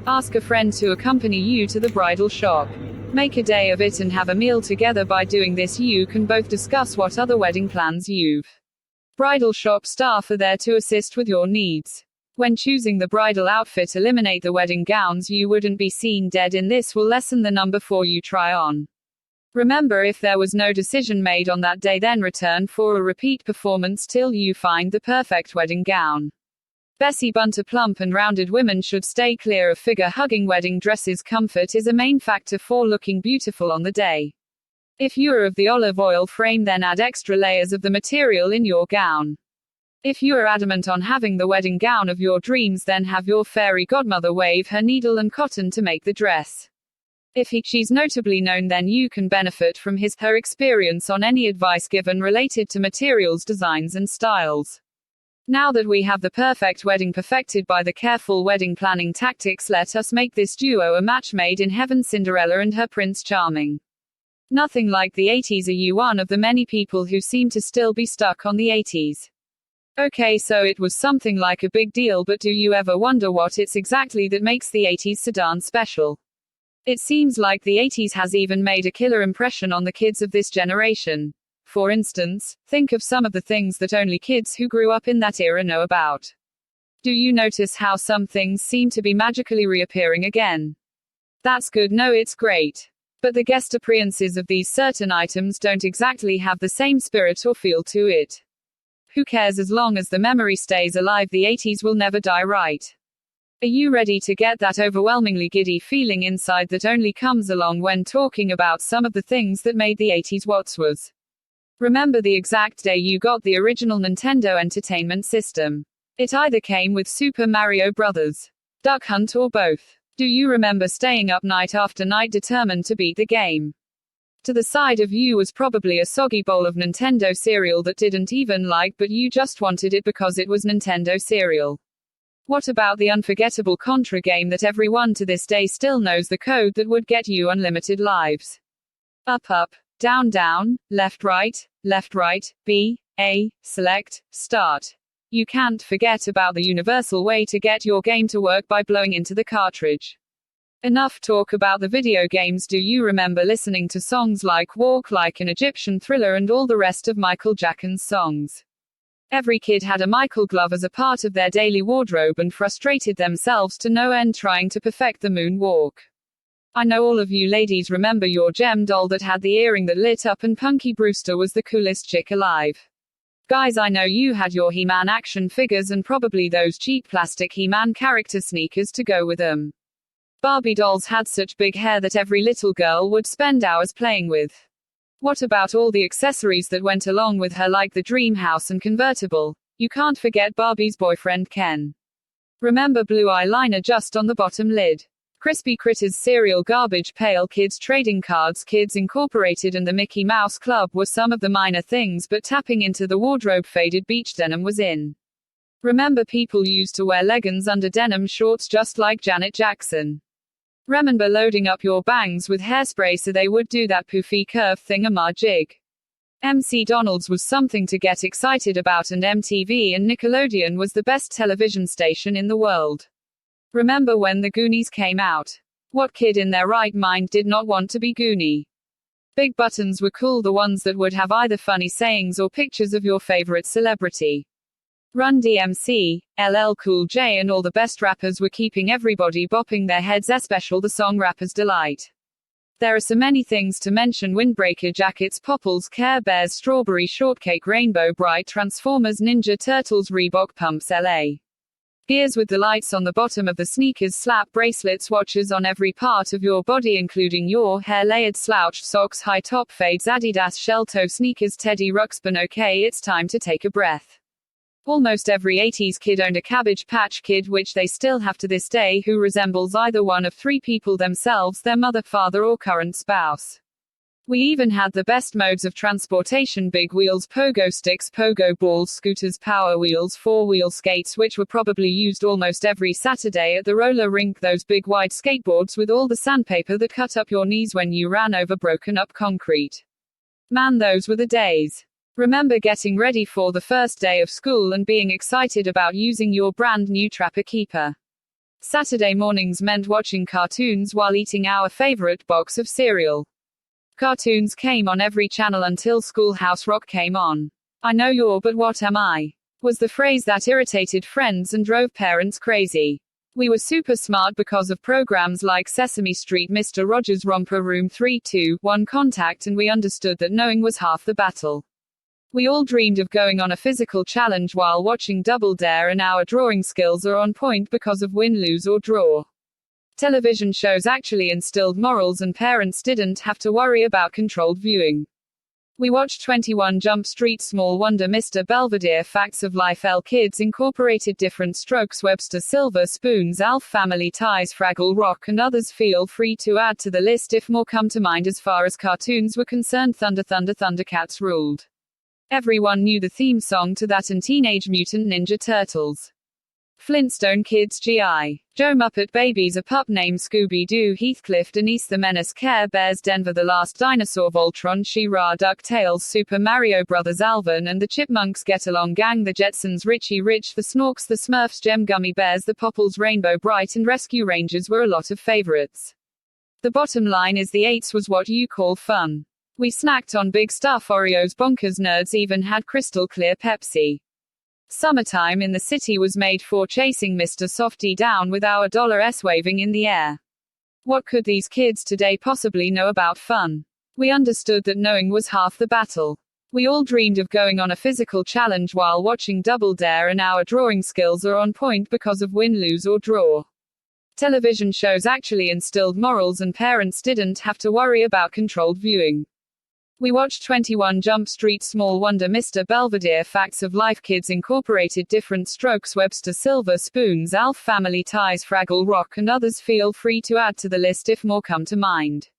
Ask a friend to accompany you to the bridal shop. Make a day of it and have a meal together. By doing this, you can both discuss what other wedding plans you've. Bridal shop staff are there to assist with your needs. When choosing the bridal outfit, eliminate the wedding gowns you wouldn't be seen dead in. This will lessen the number for you try on. Remember, if there was no decision made on that day, then return for a repeat performance till you find the perfect wedding gown. Bessie Bunter, plump and rounded women should stay clear of figure-hugging wedding dresses. Comfort is a main factor for looking beautiful on the day. If you are of the olive oil frame, then add extra layers of the material in your gown. If you are adamant on having the wedding gown of your dreams, then have your fairy godmother wave her needle and cotton to make the dress. If she's notably known, then you can benefit from her experience on any advice given related to materials, designs and styles. Now that we have the perfect wedding perfected by the careful wedding planning tactics, let us make this duo a match made in heaven, Cinderella and her Prince Charming. Nothing like the 80s. Are you one of the many people who seem to still be stuck on the 80s? Okay, so it was something like a big deal, but do you ever wonder what it's exactly that makes the 80s so darn special? It seems like the 80s has even made a killer impression on the kids of this generation. For instance, think of some of the things that only kids who grew up in that era know about. Do you notice how some things seem to be magically reappearing again? That's good. No, it's great. But the guest appearances of these certain items don't exactly have the same spirit or feel to it. Who cares as long as the memory stays alive? The 80s will never die, right? Are you ready to get that overwhelmingly giddy feeling inside that only comes along when talking about some of the things that made the 80s what was? Remember the exact day you got the original Nintendo Entertainment System. It either came with Super Mario Bros., Duck Hunt, or both. Do you remember staying up night after night determined to beat the game? To the side of you was probably a soggy bowl of Nintendo cereal that didn't even like, but you just wanted it because it was Nintendo cereal. What about the unforgettable Contra game that everyone to this day still knows the code that would get you unlimited lives? Up, up, down, down, left, right, B, A, select, start. You can't forget about the universal way to get your game to work by blowing into the cartridge. Enough talk about the video games. Do you remember listening to songs like Walk Like an Egyptian Thriller and all the rest of Michael Jackson's songs? Every kid had a Michael glove as a part of their daily wardrobe and frustrated themselves to no end trying to perfect the moonwalk. I know all of you ladies remember your gem doll that had the earring that lit up and Punky Brewster was the coolest chick alive. Guys, I know you had your He-Man action figures and probably those cheap plastic He-Man character sneakers to go with them. Barbie dolls had such big hair that every little girl would spend hours playing with. What about all the accessories that went along with her, like the dream house and convertible? You can't forget Barbie's boyfriend Ken. Remember blue eyeliner just on the bottom lid? Crispy Critters cereal, garbage pail kids, trading cards, Kids Incorporated and the Mickey Mouse Club were some of the minor things, but tapping into the wardrobe, faded beach denim was in. Remember people used to wear leggings under denim shorts just like Janet Jackson. Remember loading up your bangs with hairspray so they would do that poofy curve thingamajig. MC Donald's was something to get excited about, and MTV and Nickelodeon was the best television station in the world. Remember when the Goonies came out? What kid in their right mind did not want to be Goonie? Big buttons were cool, the ones that would have either funny sayings or pictures of your favorite celebrity. Run DMC, LL Cool J and all the best rappers were keeping everybody bopping their heads, especially the song Rapper's Delight. There are so many things to mention: windbreaker jackets, Popples, Care Bears, Strawberry Shortcake, Rainbow Bright, Transformers, Ninja Turtles, Reebok pumps, LA Gears with the lights on the bottom of the sneakers, slap bracelets, watches on every part of your body including your hair, layered slouched socks, high top fades, Adidas shell toe sneakers, Teddy Ruxpin. Okay, it's time to take a breath. Almost every 80s kid owned a Cabbage Patch Kid, which they still have to this day, who resembles either one of three people themselves, their mother, father, or current spouse. We even had the best modes of transportation: big wheels, pogo sticks, pogo balls, scooters, power wheels, four-wheel skates, which were probably used almost every Saturday at the roller rink, those big wide skateboards with all the sandpaper that cut up your knees when you ran over broken up concrete. Man, those were the days. Remember getting ready for the first day of school and being excited about using your brand new Trapper Keeper. Saturday mornings meant watching cartoons while eating our favorite box of cereal. Cartoons came on every channel until Schoolhouse Rock came on. I know you're, but what am I? Was the phrase that irritated friends and drove parents crazy. We were super smart because of programs like Sesame Street, Mr. Rogers' Romper Room, 3-2-1 Contact, and we understood that knowing was half the battle. We all dreamed of going on a physical challenge while watching Double Dare, and our drawing skills are on point because of win, lose, or draw. Television shows actually instilled morals, and parents didn't have to worry about controlled viewing. We watched 21 Jump Street, Small Wonder, Mr. Belvedere, Facts of Life, L Kids Incorporated, Different Strokes, Webster, Silver Spoons, Alf, Family Ties, Fraggle Rock, and others. Feel free to add to the list if more come to mind. As far as cartoons were concerned, Thundercats ruled. Everyone knew the theme song to that and Teenage Mutant Ninja Turtles. Flintstone Kids, G.I. Joe, Muppet Babies, A Pup Named Scooby-Doo, Heathcliff, Denise the Menace, Care Bears, Denver the Last Dinosaur, Voltron, She-Ra, DuckTales, Super Mario Bros., Alvin and the Chipmunks, Get Along Gang, The Jetsons, Richie Rich, The Snorks, The Smurfs, Gem Gummy Bears, The Popples, Rainbow Bright, and Rescue Rangers were a lot of favorites. The bottom line is the 8s was what you call fun. We snacked on big stuff, Oreos, Bonkers. Nerds even had crystal clear Pepsi. Summertime in the city was made for chasing Mr. Softy down with our $S waving in the air. What could these kids today possibly know about fun? We understood that knowing was half the battle. We all dreamed of going on a physical challenge while watching Double Dare, and our drawing skills are on point because of win, lose, or draw. Television shows actually instilled morals, and parents didn't have to worry about controlled viewing. We watched 21 Jump Street, Small Wonder, Mr. Belvedere, Facts of Life, Kids Incorporated, Different Strokes, Webster, Silver Spoons, Alf, Family Ties, Fraggle Rock, and others. Feel free to add to the list if more come to mind.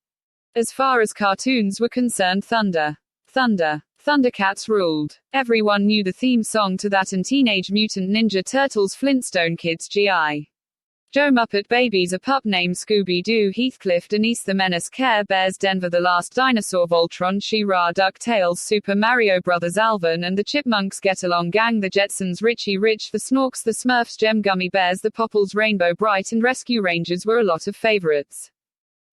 As far as cartoons were concerned, Thundercats ruled. Everyone knew the theme song to that and Teenage Mutant Ninja Turtles, Flintstone Kids, G.I. Joe, Muppet Babies, A Pup Named Scooby-Doo, Heathcliff, Denise the Menace, Care Bears, Denver the Last Dinosaur, Voltron, She-Ra, DuckTales, Super Mario Bros., Alvin and the Chipmunks, Get Along Gang, The Jetsons, Richie Rich, The Snorks, The Smurfs, Gem Gummy Bears, The Popples, Rainbow Bright, and Rescue Rangers were a lot of favorites.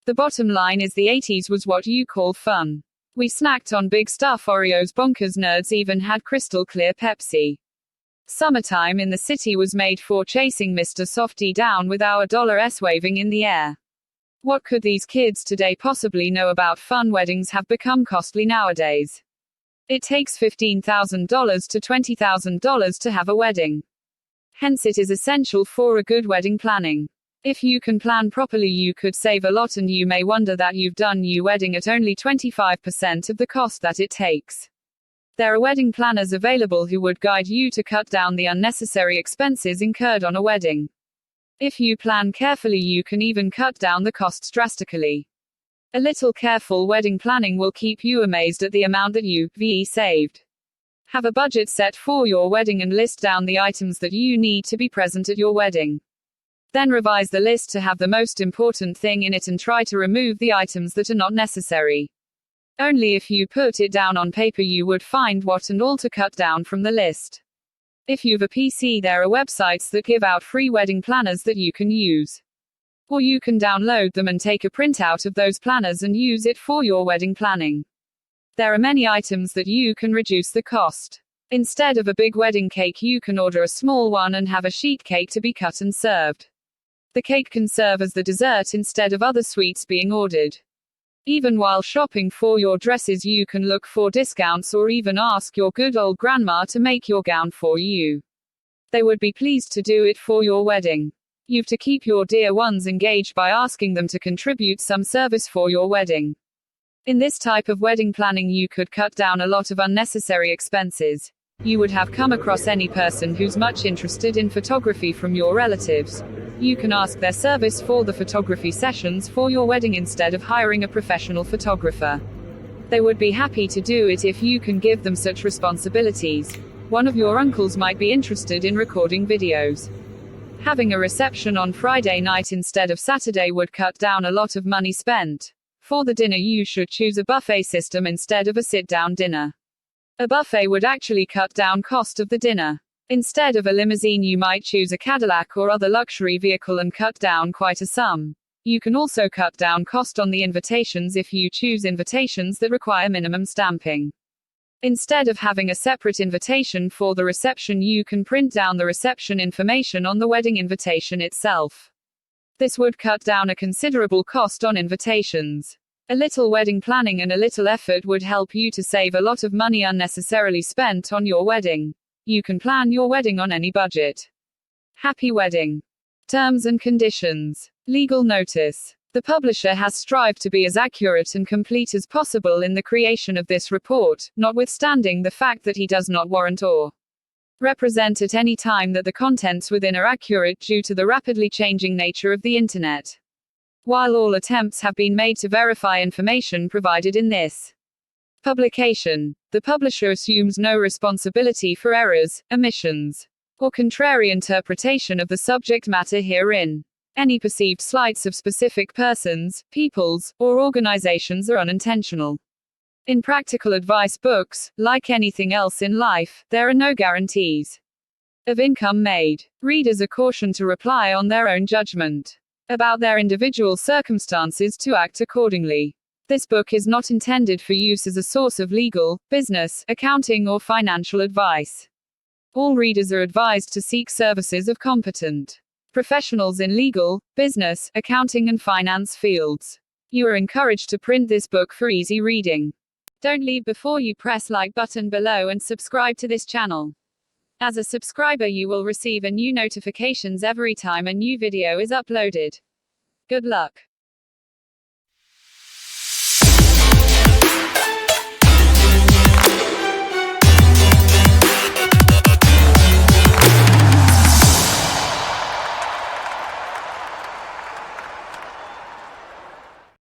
The bottom line is the 80s was what you call fun. We snacked on big stuff, Oreos, Bonkers. Nerds even had crystal clear Pepsi. Summertime in the city was made for chasing Mr. Softy down with our $S waving in the air. What could these kids today possibly know about fun? Weddings have become costly nowadays. It takes $15,000 to $20,000 to have a wedding. Hence it is essential for a good wedding planning. If you can plan properly, you could save a lot, and you may wonder that you've done your wedding at only 25% of the cost that it takes. There are wedding planners available who would guide you to cut down the unnecessary expenses incurred on a wedding. If you plan carefully, you can even cut down the costs drastically. A little careful wedding planning will keep you amazed at the amount that you've saved. Have a budget set for your wedding and list down the items that you need to be present at your wedding. Then revise the list to have the most important thing in it and try to remove the items that are not necessary. Only if you put it down on paper you would find what and all to cut down from the list. If you've a PC, there are websites that give out free wedding planners that you can use. Or you can download them and take a printout of those planners and use it for your wedding planning. There are many items that you can reduce the cost. Instead of a big wedding cake, you can order a small one and have a sheet cake to be cut and served. The cake can serve as the dessert instead of other sweets being ordered. Even while shopping for your dresses, you can look for discounts or even ask your good old grandma to make your gown for you. They would be pleased to do it for your wedding. You've to keep your dear ones engaged by asking them to contribute some service for your wedding. In this type of wedding planning, you could cut down a lot of unnecessary expenses. You would have come across any person who's much interested in photography from your relatives. You can ask their service for the photography sessions for your wedding instead of hiring a professional photographer. They would be happy to do it if you can give them such responsibilities. One of your uncles might be interested in recording videos. Having a reception on Friday night instead of Saturday would cut down a lot of money spent. For the dinner, you should choose a buffet system instead of a sit-down dinner. A buffet would actually cut down cost of the dinner. Instead of a limousine, you might choose a Cadillac or other luxury vehicle and cut down quite a sum. You can also cut down cost on the invitations if you choose invitations that require minimum stamping. Instead of having a separate invitation for the reception, you can print down the reception information on the wedding invitation itself. This would cut down a considerable cost on invitations. A little wedding planning and a little effort would help you to save a lot of money unnecessarily spent on your wedding. You can plan your wedding on any budget. Happy wedding. Terms and conditions. Legal notice. The publisher has strived to be as accurate and complete as possible in the creation of this report, notwithstanding the fact that he does not warrant or represent at any time that the contents within are accurate due to the rapidly changing nature of the Internet. While all attempts have been made to verify information provided in this publication, the publisher assumes no responsibility for errors, omissions, or contrary interpretation of the subject matter herein. Any perceived slights of specific persons, peoples, or organizations are unintentional. In practical advice books, like anything else in life, there are no guarantees of income made. Readers are cautioned to rely on their own judgment about their individual circumstances to act accordingly. This book is not intended for use as a source of legal, business, accounting, or financial advice. All readers are advised to seek services of competent professionals in legal, business, accounting, and finance fields. You are encouraged to print this book for easy reading. Don't leave before you press like button below and subscribe to this channel. As a subscriber, you will receive a new notifications every time a new video is uploaded. Good luck.